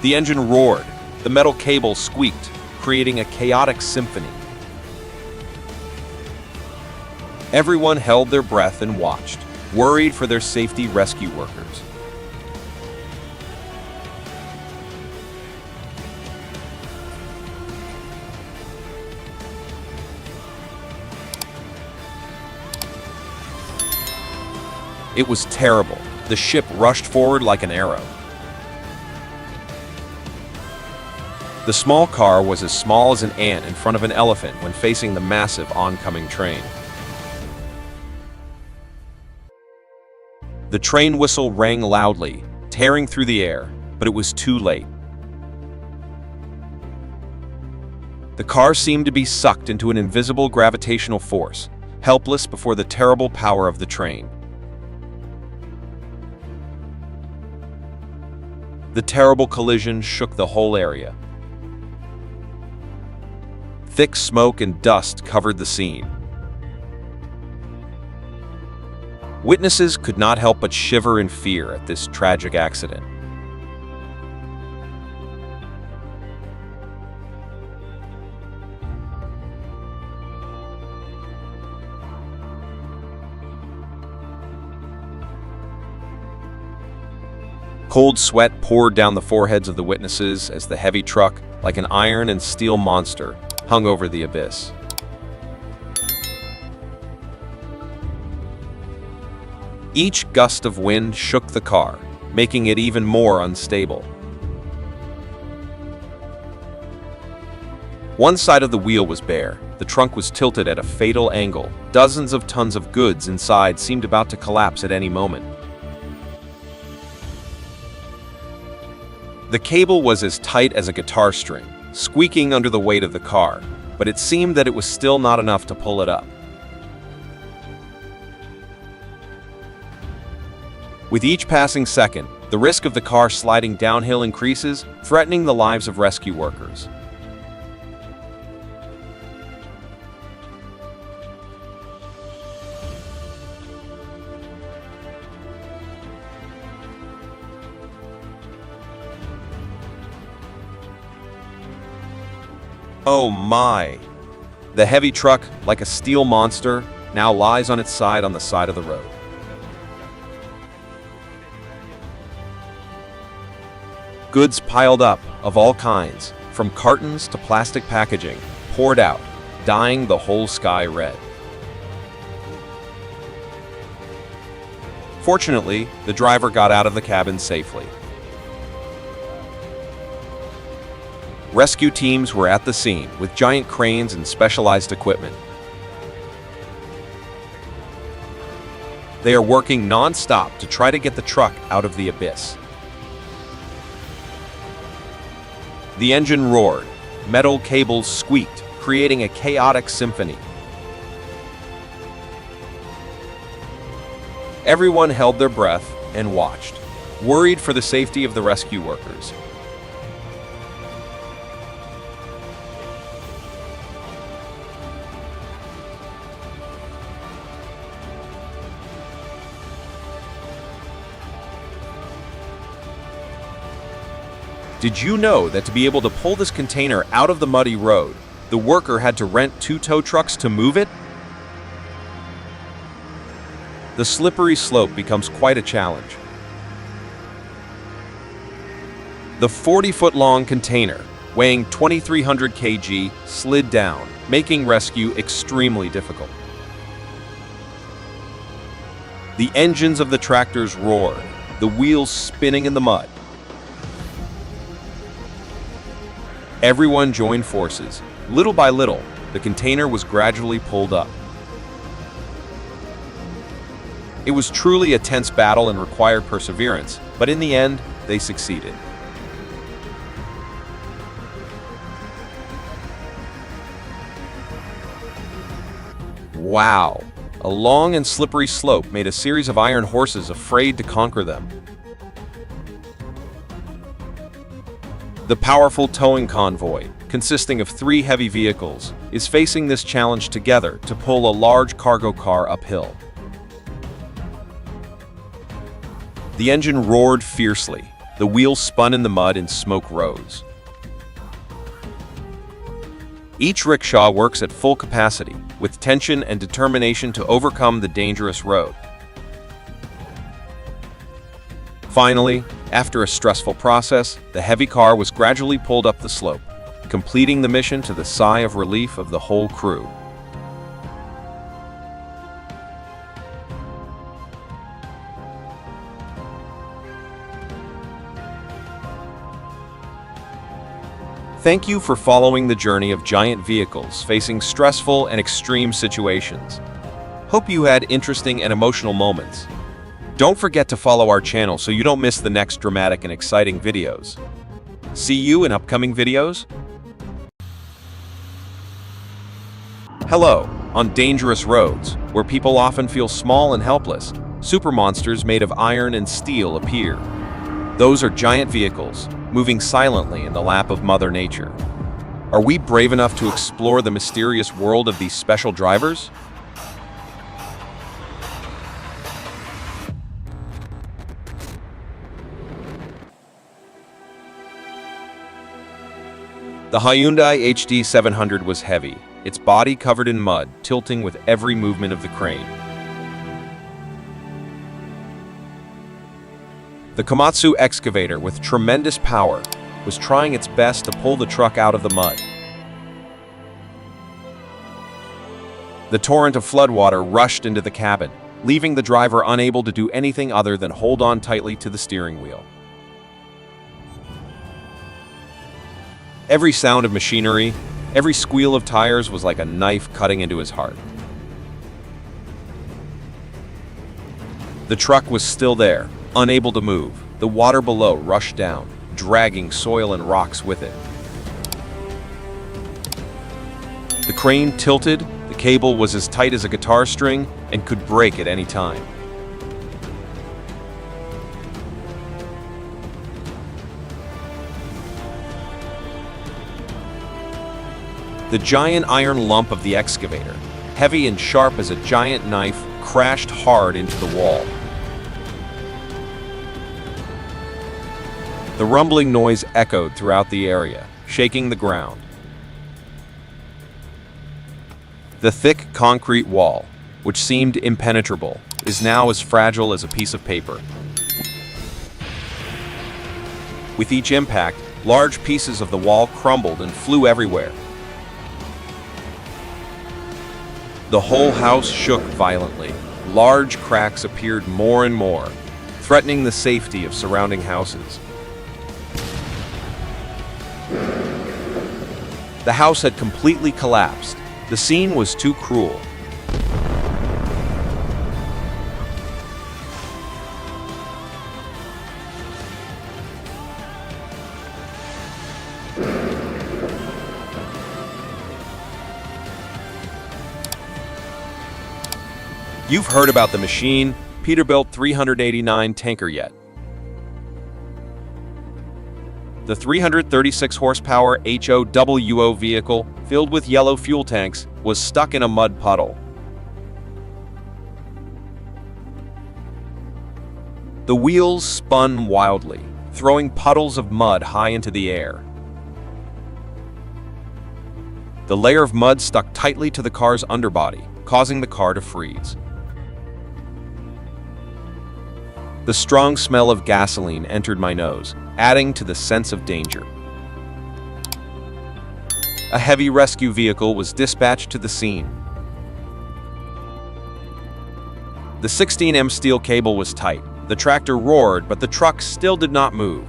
The engine roared, the metal cable squeaked, creating a chaotic symphony. Everyone held their breath and watched, worried for their safety. Rescue workers. It was terrible. The ship rushed forward like an arrow. The small car was as small as an ant in front of an elephant when facing the massive oncoming train. The train whistle rang loudly, tearing through the air, but it was too late. The car seemed to be sucked into an invisible gravitational force, helpless before the terrible power of the train. The terrible collision shook the whole area. Thick smoke and dust covered the scene. Witnesses could not help but shiver in fear at this tragic accident. Cold sweat poured down the foreheads of the witnesses as the heavy truck, like an iron and steel monster, hung over the abyss. Each gust of wind shook the car, making it even more unstable. One side of the wheel was bare. The trunk was tilted at a fatal angle. Dozens of tons of goods inside seemed about to collapse at any moment. The cable was as tight as a guitar string, squeaking under the weight of the car, but it seemed that it was still not enough to pull it up. With each passing second, the risk of the car sliding downhill increases, threatening the lives of rescue workers. Oh my! The heavy truck, like a steel monster, now lies on its side on the side of the road. Goods piled up, of all kinds, from cartons to plastic packaging, poured out, dyeing the whole sky red. Fortunately, the driver got out of the cabin safely. Rescue teams were at the scene with giant cranes and specialized equipment. They are working non-stop to try to get the truck out of the abyss. The engine roared, metal cables squeaked, creating a chaotic symphony. Everyone held their breath and watched, worried for the safety of the rescue workers. Did you know that to be able to pull this container out of the muddy road, the worker had to rent 2 tow trucks to move it? The slippery slope becomes quite a challenge. The 40-foot-long container, weighing 2,300 kg, slid down, making rescue extremely difficult. The engines of the tractors roared, the wheels spinning in the mud. Everyone joined forces. Little by little, the container was gradually pulled up. It was truly a tense battle and required perseverance, but in the end, they succeeded. Wow! A long and slippery slope made a series of iron horses afraid to conquer them. The powerful towing convoy, consisting of 3 heavy vehicles, is facing this challenge together to pull a large cargo car uphill. The engine roared fiercely. The wheels spun in the mud and smoke rose. Each rickshaw works at full capacity, with tension and determination to overcome the dangerous road. Finally, after a stressful process, the heavy car was gradually pulled up the slope, completing the mission to the sigh of relief of the whole crew. Thank you for following the journey of giant vehicles facing stressful and extreme situations. Hope you had interesting and emotional moments. Don't forget to follow our channel so you don't miss the next dramatic and exciting videos. See you in upcoming videos. Hello, on dangerous roads, where people often feel small and helpless, super monsters made of iron and steel appear. Those are giant vehicles, moving silently in the lap of Mother Nature. Are we brave enough to explore the mysterious world of these special drivers? The Hyundai HD 700 was heavy, its body covered in mud, tilting with every movement of the crane. The Komatsu excavator, with tremendous power, was trying its best to pull the truck out of the mud. The torrent of floodwater rushed into the cabin, leaving the driver unable to do anything other than hold on tightly to the steering wheel. Every sound of machinery, every squeal of tires was like a knife cutting into his heart. The truck was still there, unable to move. The water below rushed down, dragging soil and rocks with it. The crane tilted, the cable was as tight as a guitar string and could break at any time. The giant iron lump of the excavator, heavy and sharp as a giant knife, crashed hard into the wall. The rumbling noise echoed throughout the area, shaking the ground. The thick concrete wall, which seemed impenetrable, is now as fragile as a piece of paper. With each impact, large pieces of the wall crumbled and flew everywhere. The whole house shook violently. Large cracks appeared more and more, threatening the safety of surrounding houses. The house had completely collapsed. The scene was too cruel. You've heard about the machine, Peterbilt 389 tankerjet. The 336 horsepower HOWO vehicle, filled with yellow fuel tanks, was stuck in a mud puddle. The wheels spun wildly, throwing puddles of mud high into the air. The layer of mud stuck tightly to the car's underbody, causing the car to freeze. The strong smell of gasoline entered my nose, adding to the sense of danger. A heavy rescue vehicle was dispatched to the scene. The 16M steel cable was tight. The tractor roared, but the truck still did not move.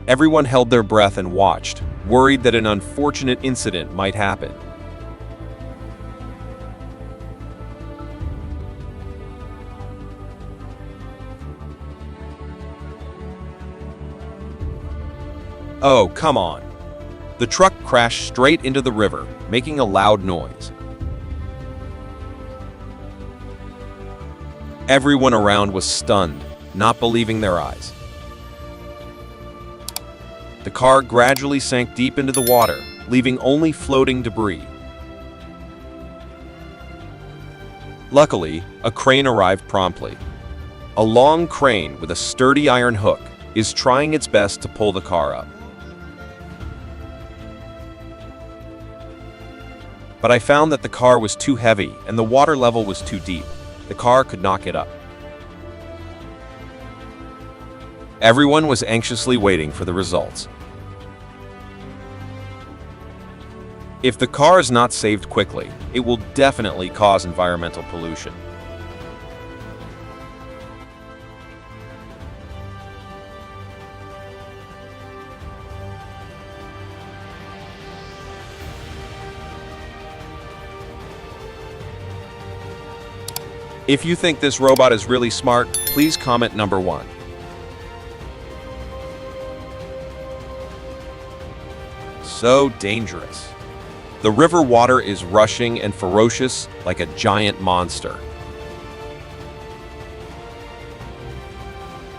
Everyone held their breath and watched, worried that an unfortunate incident might happen. Oh, come on. The truck crashed straight into the river, making a loud noise. Everyone around was stunned, not believing their eyes. The car gradually sank deep into the water, leaving only floating debris. Luckily, a crane arrived promptly. A long crane with a sturdy iron hook is trying its best to pull the car up. But I found that the car was too heavy and the water level was too deep. The car could not get up. Everyone was anxiously waiting for the results. If the car is not saved quickly, it will definitely cause environmental pollution. If you think this robot is really smart, please comment number 1. So dangerous. The river water is rushing and ferocious like a giant monster.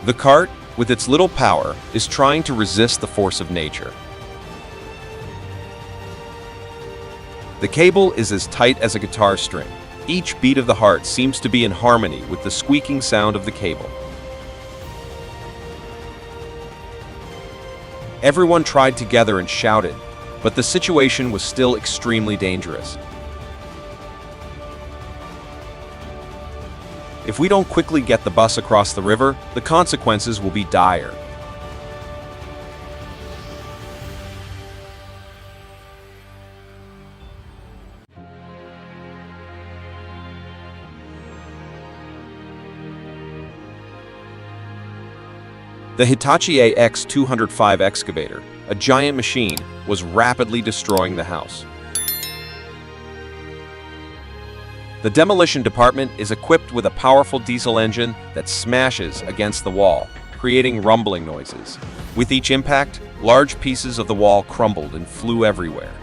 The cart, with its little power, is trying to resist the force of nature. The cable is as tight as a guitar string. Each beat of the heart seems to be in harmony with the squeaking sound of the cable. Everyone tried together and shouted, but the situation was still extremely dangerous. If we don't quickly get the bus across the river, the consequences will be dire. The Hitachi AX205 excavator, a giant machine, was rapidly destroying the house. The demolition department is equipped with a powerful diesel engine that smashes against the wall, creating rumbling noises. With each impact, large pieces of the wall crumbled and flew everywhere.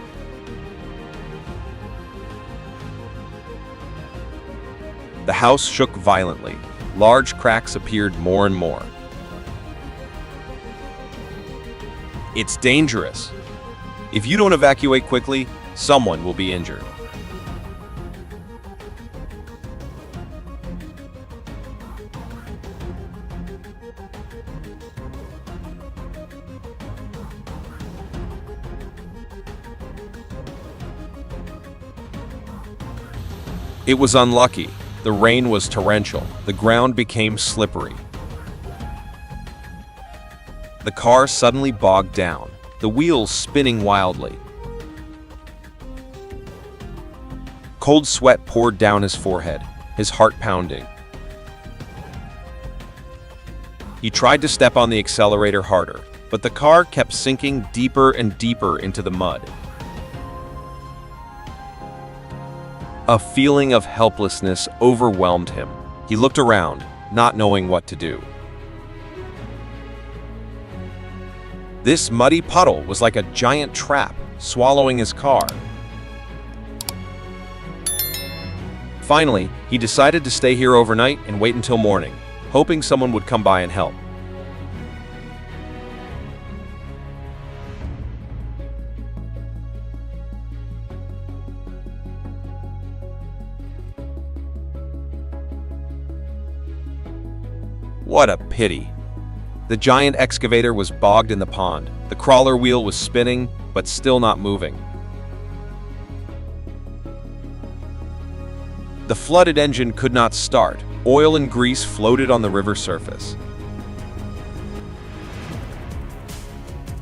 The house shook violently. Large cracks appeared more and more. It's dangerous. If you don't evacuate quickly, someone will be injured. It was unlucky. The rain was torrential. The ground became slippery. The car suddenly bogged down, the wheels spinning wildly. Cold sweat poured down his forehead, his heart pounding. He tried to step on the accelerator harder, but the car kept sinking deeper and deeper into the mud. A feeling of helplessness overwhelmed him. He looked around, not knowing what to do. This muddy puddle was like a giant trap, swallowing his car. Finally, he decided to stay here overnight and wait until morning, hoping someone would come by and help. What a pity. The giant excavator was bogged in the pond. The crawler wheel was spinning, but still not moving. The flooded engine could not start. Oil and grease floated on the river surface.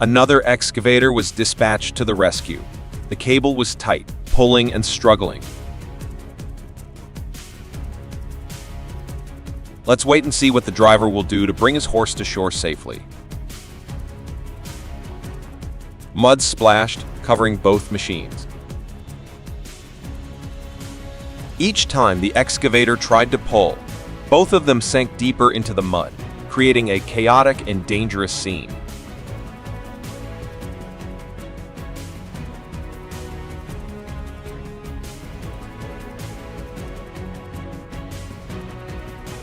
Another excavator was dispatched to the rescue. The cable was tight, pulling and struggling. Let's wait and see what the driver will do to bring his horse to shore safely. Mud splashed, covering both machines. Each time the excavator tried to pull, both of them sank deeper into the mud, creating a chaotic and dangerous scene.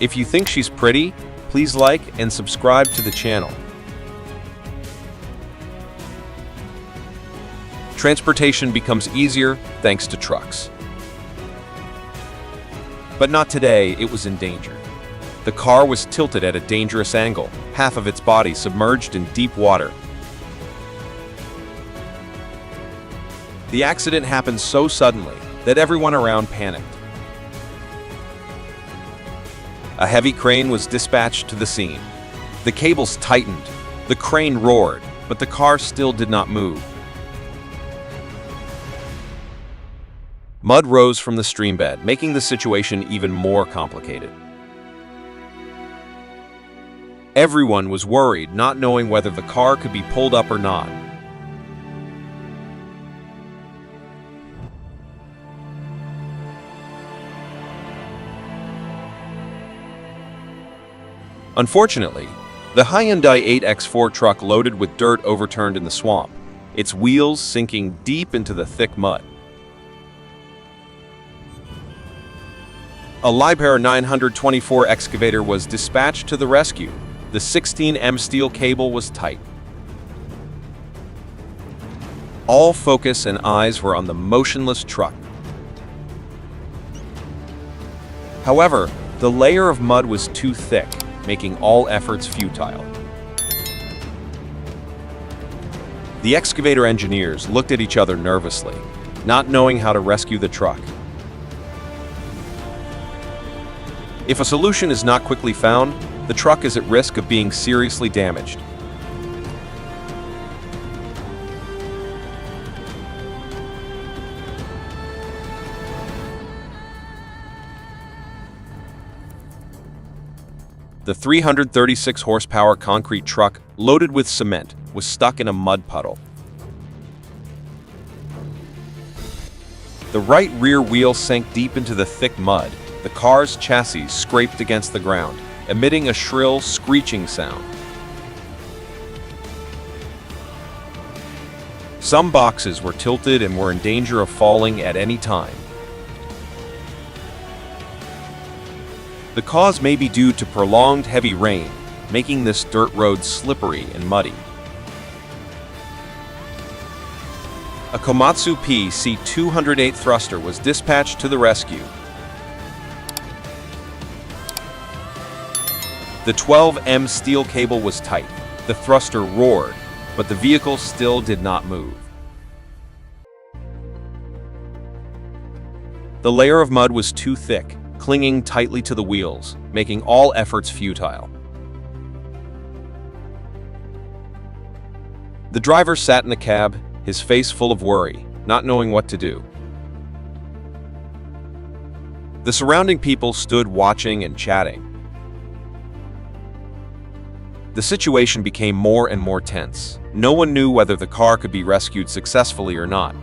If you think she's pretty, please like and subscribe to the channel. Transportation becomes easier thanks to trucks. But not today, it was in danger. The car was tilted at a dangerous angle, half of its body submerged in deep water. The accident happened so suddenly that everyone around panicked. A heavy crane was dispatched to the scene. The cables tightened, the crane roared, but the car still did not move. Mud rose from the streambed, making the situation even more complicated. Everyone was worried, not knowing whether the car could be pulled up or not. Unfortunately, the Hyundai 8X4 truck loaded with dirt overturned in the swamp, its wheels sinking deep into the thick mud. A Liebherr 924 excavator was dispatched to the rescue. The 16M steel cable was tight. All focus and eyes were on the motionless truck. However, the layer of mud was too thick, making all efforts futile. The excavator engineers looked at each other nervously, not knowing how to rescue the truck. If a solution is not quickly found, the truck is at risk of being seriously damaged. The 336 horsepower concrete truck, loaded with cement, was stuck in a mud puddle. The right rear wheel sank deep into the thick mud. The car's chassis scraped against the ground, emitting a shrill, screeching sound. Some boxes were tilted and were in danger of falling at any time. The cause may be due to prolonged heavy rain, making this dirt road slippery and muddy. A Komatsu PC-208 thruster was dispatched to the rescue. The 12M steel cable was tight. The thruster roared, but the vehicle still did not move. The layer of mud was too thick, clinging tightly to the wheels, making all efforts futile. The driver sat in the cab, his face full of worry, not knowing what to do. The surrounding people stood watching and chatting. The situation became more and more tense. No one knew whether the car could be rescued successfully or not.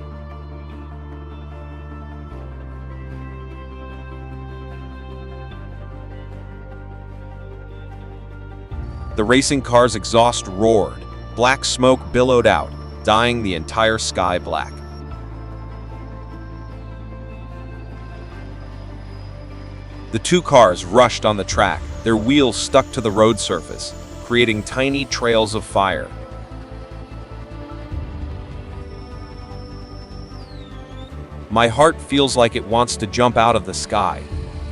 The racing car's exhaust roared. Black smoke billowed out, dyeing the entire sky black. The two cars rushed on the track, their wheels stuck to the road surface, creating tiny trails of fire. My heart feels like it wants to jump out of the sky.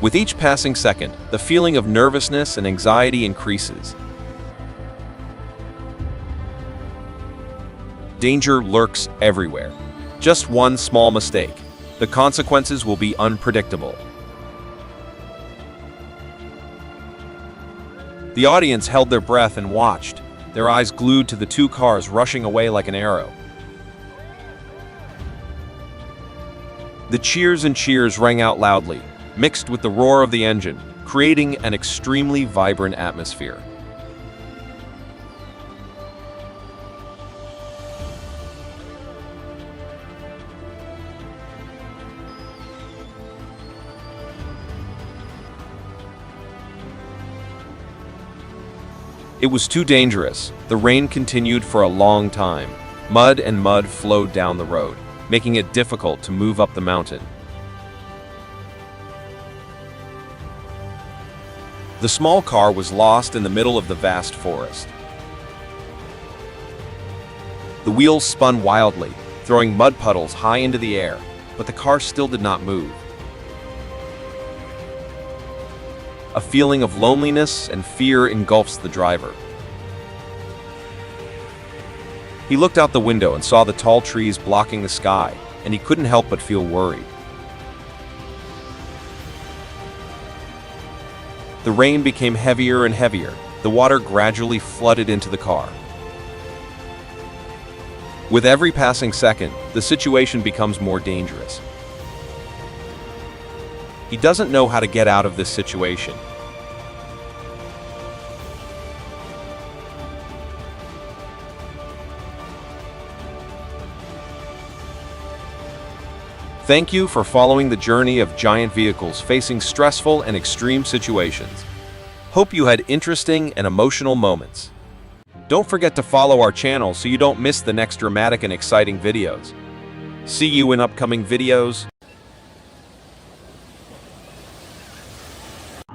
With each passing second, the feeling of nervousness and anxiety increases. Danger lurks everywhere. Just one small mistake. The consequences will be unpredictable. The audience held their breath and watched, their eyes glued to the two cars rushing away like an arrow. The cheers and cheers rang out loudly, mixed with the roar of the engine, creating an extremely vibrant atmosphere. It was too dangerous. The rain continued for a long time. Mud and mud flowed down the road, making it difficult to move up the mountain. The small car was lost in the middle of the vast forest. The wheels spun wildly, throwing mud puddles high into the air, but the car still did not move. A feeling of loneliness and fear engulfs the driver. He looked out the window and saw the tall trees blocking the sky, and he couldn't help but feel worried. The rain became heavier and heavier. The water gradually flooded into the car. With every passing second, the situation becomes more dangerous. He doesn't know how to get out of this situation. Thank you for following the journey of giant vehicles facing stressful and extreme situations. Hope you had interesting and emotional moments. Don't forget to follow our channel so you don't miss the next dramatic and exciting videos. See you in upcoming videos.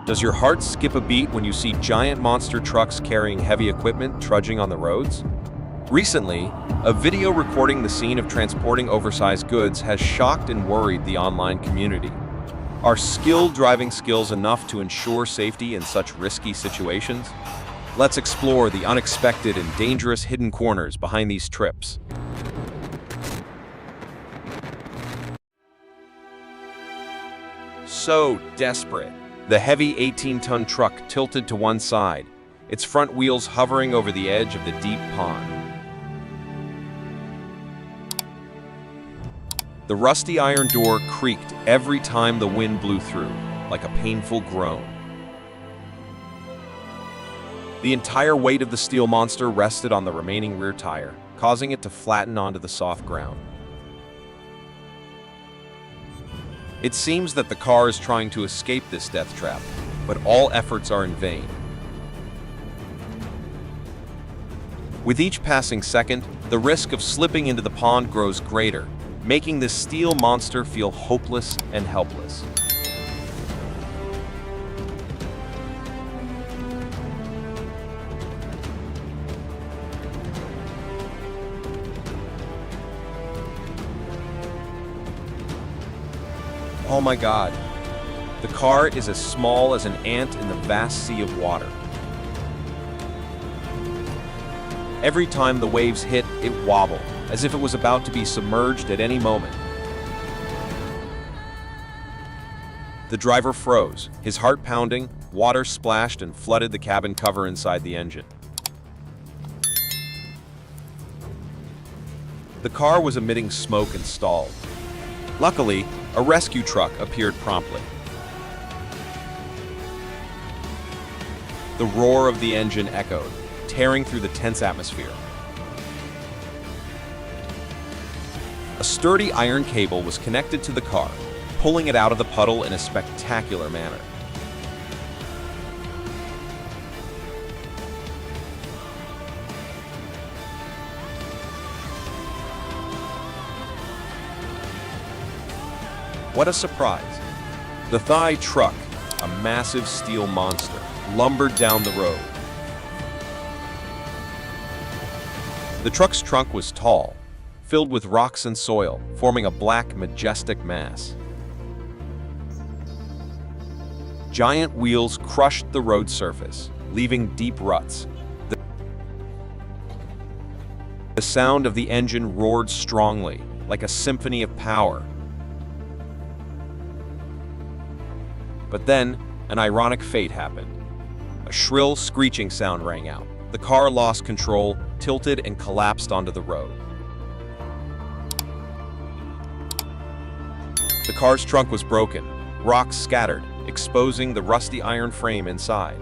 Does your heart skip a beat when you see giant monster trucks carrying heavy equipment trudging on the roads? Recently, a video recording the scene of transporting oversized goods has shocked and worried the online community. Are skilled driving skills enough to ensure safety in such risky situations? Let's explore the unexpected and dangerous hidden corners behind these trips. So desperate. The heavy 18-ton truck tilted to one side, its front wheels hovering over the edge of the deep pond. The rusty iron door creaked every time the wind blew through, like a painful groan. The entire weight of the steel monster rested on the remaining rear tire, causing it to flatten onto the soft ground. It seems that the car is trying to escape this death trap, but all efforts are in vain. With each passing second, the risk of slipping into the pond grows greater, making this steel monster feel hopeless and helpless. Oh my God. The car is as small as an ant in the vast sea of water. Every time the waves hit, it wobbled, as if it was about to be submerged at any moment. The driver froze, his heart pounding, water splashed and flooded the cabin cover inside the engine. The car was emitting smoke and stalled. Luckily, a rescue truck appeared promptly. The roar of the engine echoed, tearing through the tense atmosphere. A sturdy iron cable was connected to the car, pulling it out of the puddle in a spectacular manner. What a surprise! The thigh truck, a massive steel monster lumbered down the road. The truck's trunk was tall, filled with rocks and soil, forming a black, majestic mass. Giant wheels crushed the road surface, leaving deep ruts. The sound of the engine roared strongly, like a symphony of power. But then, an ironic fate happened. A shrill, screeching sound rang out. The car lost control, tilted, and collapsed onto the road. The car's trunk was broken, rocks scattered, exposing the rusty iron frame inside.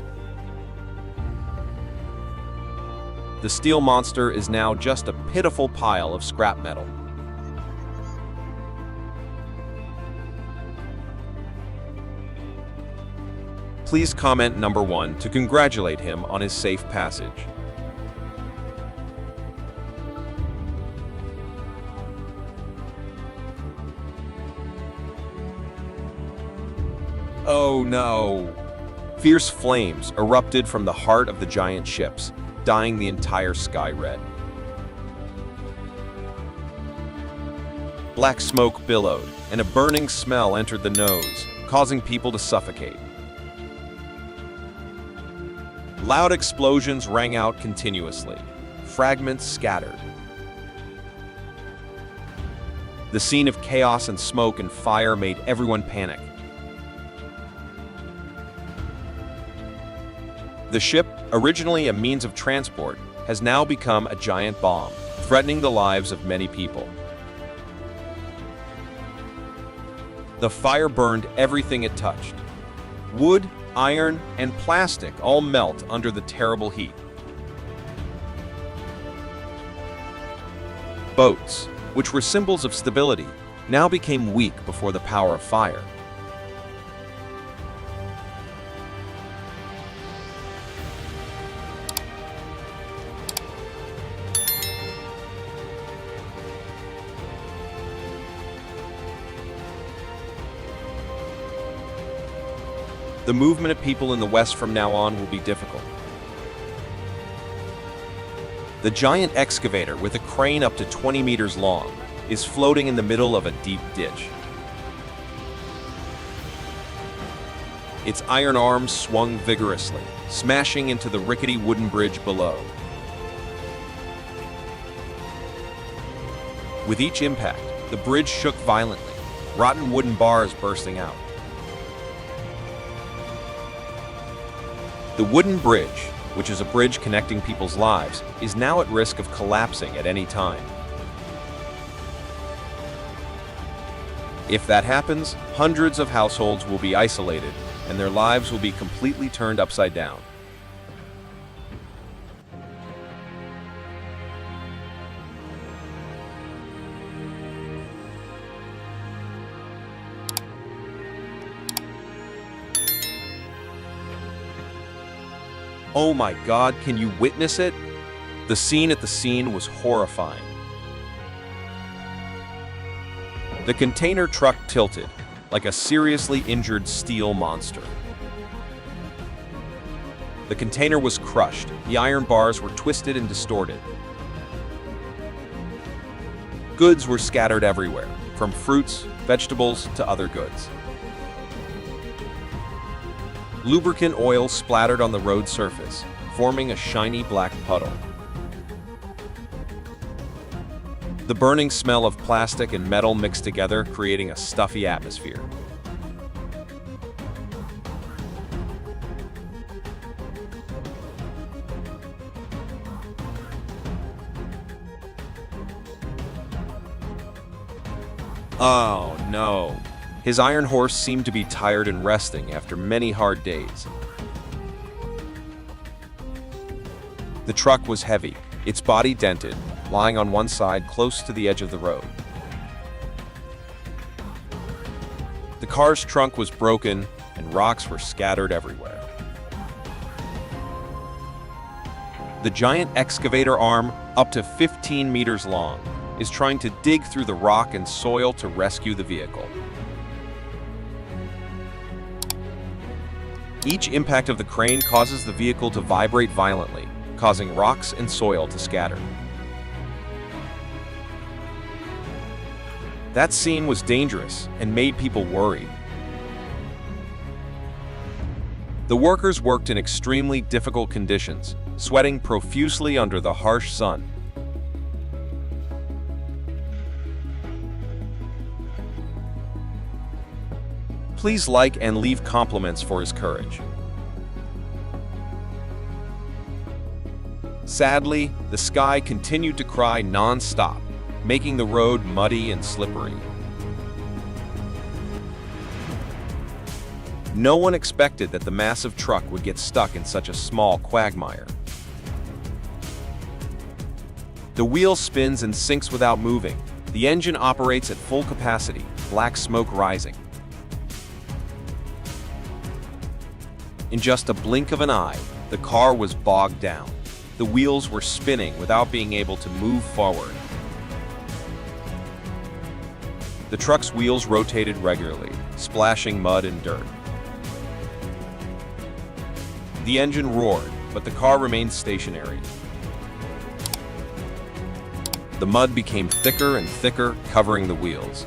The steel monster is now just a pitiful pile of scrap metal. Please comment number 1 to congratulate him on his safe passage. Oh no! Fierce flames erupted from the heart of the giant ships, dyeing the entire sky red. Black smoke billowed, and a burning smell entered the nose, causing people to suffocate. Loud explosions rang out continuously. Fragments scattered. The scene of chaos and smoke and fire made everyone panic. The ship, originally a means of transport, has now become a giant bomb, threatening the lives of many people. The fire burned everything it touched. Wood, iron, and plastic all melt under the terrible heat. Boats, which were symbols of stability, now became weak before the power of fire. The movement of people in the West from now on will be difficult. The giant excavator, with a crane up to 20 meters long, is floating in the middle of a deep ditch. Its iron arms swung vigorously, smashing into the rickety wooden bridge below. With each impact, the bridge shook violently, rotten wooden bars bursting out. The wooden bridge, which is a bridge connecting people's lives, is now at risk of collapsing at any time. If that happens, hundreds of households will be isolated, and their lives will be completely turned upside down. Oh my God, can you witness it? The scene at the scene was horrifying. The container truck tilted, like a seriously injured steel monster. The container was crushed, the iron bars were twisted and distorted. Goods were scattered everywhere, from fruits, vegetables, to other goods. Lubricant oil splattered on the road surface, forming a shiny black puddle. The burning smell of plastic and metal mixed together, creating a stuffy atmosphere. Oh no. His iron horse seemed to be tired and resting after many hard days. The truck was heavy, its body dented, lying on one side close to the edge of the road. The car's trunk was broken and rocks were scattered everywhere. The giant excavator arm, up to 15 meters long, is trying to dig through the rock and soil to rescue the vehicle. Each impact of the crane causes the vehicle to vibrate violently, causing rocks and soil to scatter. That scene was dangerous and made people worried. The workers worked in extremely difficult conditions, sweating profusely under the harsh sun. Please like and leave compliments for his courage. Sadly, the sky continued to cry non-stop, making the road muddy and slippery. No one expected that the massive truck would get stuck in such a small quagmire. The wheel spins and sinks without moving. The engine operates at full capacity, black smoke rising. In just a blink of an eye, the car was bogged down. The wheels were spinning without being able to move forward. The truck's wheels rotated regularly, splashing mud and dirt. The engine roared, but the car remained stationary. The mud became thicker and thicker, covering the wheels.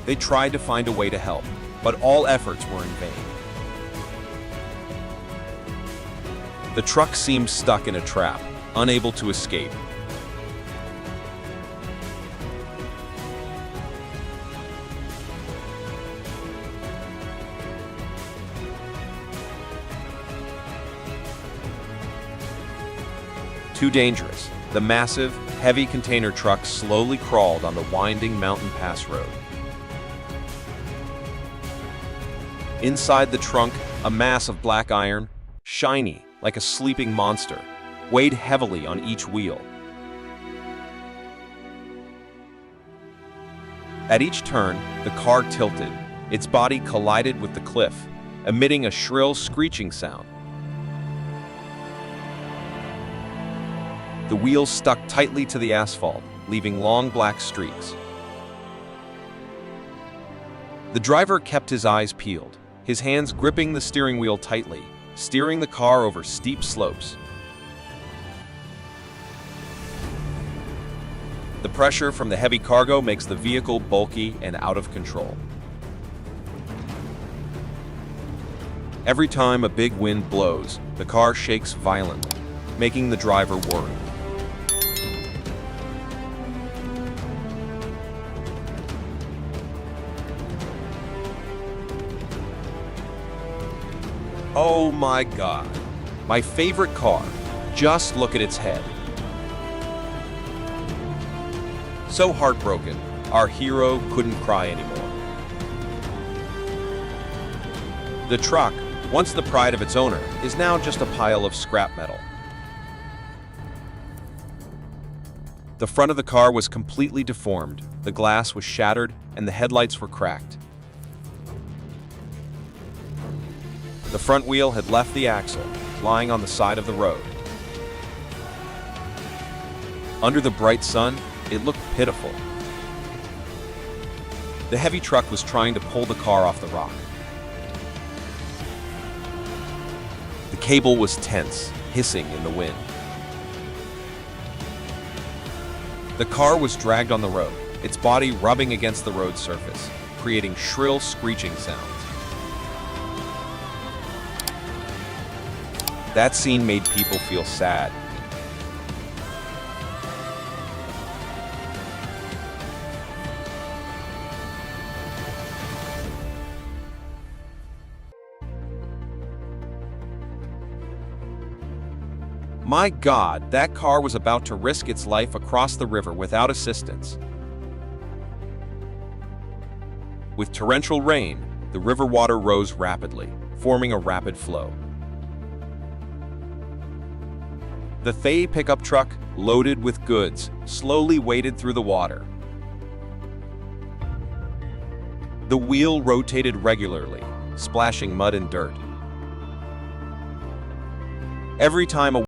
They tried to find a way to help, but all efforts were in vain. The truck seemed stuck in a trap, unable to escape. Too dangerous, the massive, heavy container truck slowly crawled on the winding mountain pass road. Inside the trunk, a mass of black iron, shiny like a sleeping monster, weighed heavily on each wheel. At each turn, the car tilted. Its body collided with the cliff, emitting a shrill screeching sound. The wheels stuck tightly to the asphalt, leaving long black streaks. The driver kept his eyes peeled, his hands gripping the steering wheel tightly, steering the car over steep slopes. The pressure from the heavy cargo makes the vehicle bulky and out of control. Every time a big wind blows, the car shakes violently, making the driver worry. Oh my God, my favorite car. Just look at its head. So heartbroken, our hero couldn't cry anymore. The truck, once the pride of its owner, is now just a pile of scrap metal. The front of the car was completely deformed, the glass was shattered, and the headlights were cracked. The front wheel had left the axle, lying on the side of the road. Under the bright sun, it looked pitiful. The heavy truck was trying to pull the car off the rock. The cable was tense, hissing in the wind. The car was dragged on the road, its body rubbing against the road surface, creating shrill screeching sounds. That scene made people feel sad. My God, that car was about to risk its life across the river without assistance. With torrential rain, the river water rose rapidly, forming a rapid flow. The Thay pickup truck, loaded with goods, slowly waded through the water. The wheel rotated regularly, splashing mud and dirt. Every time a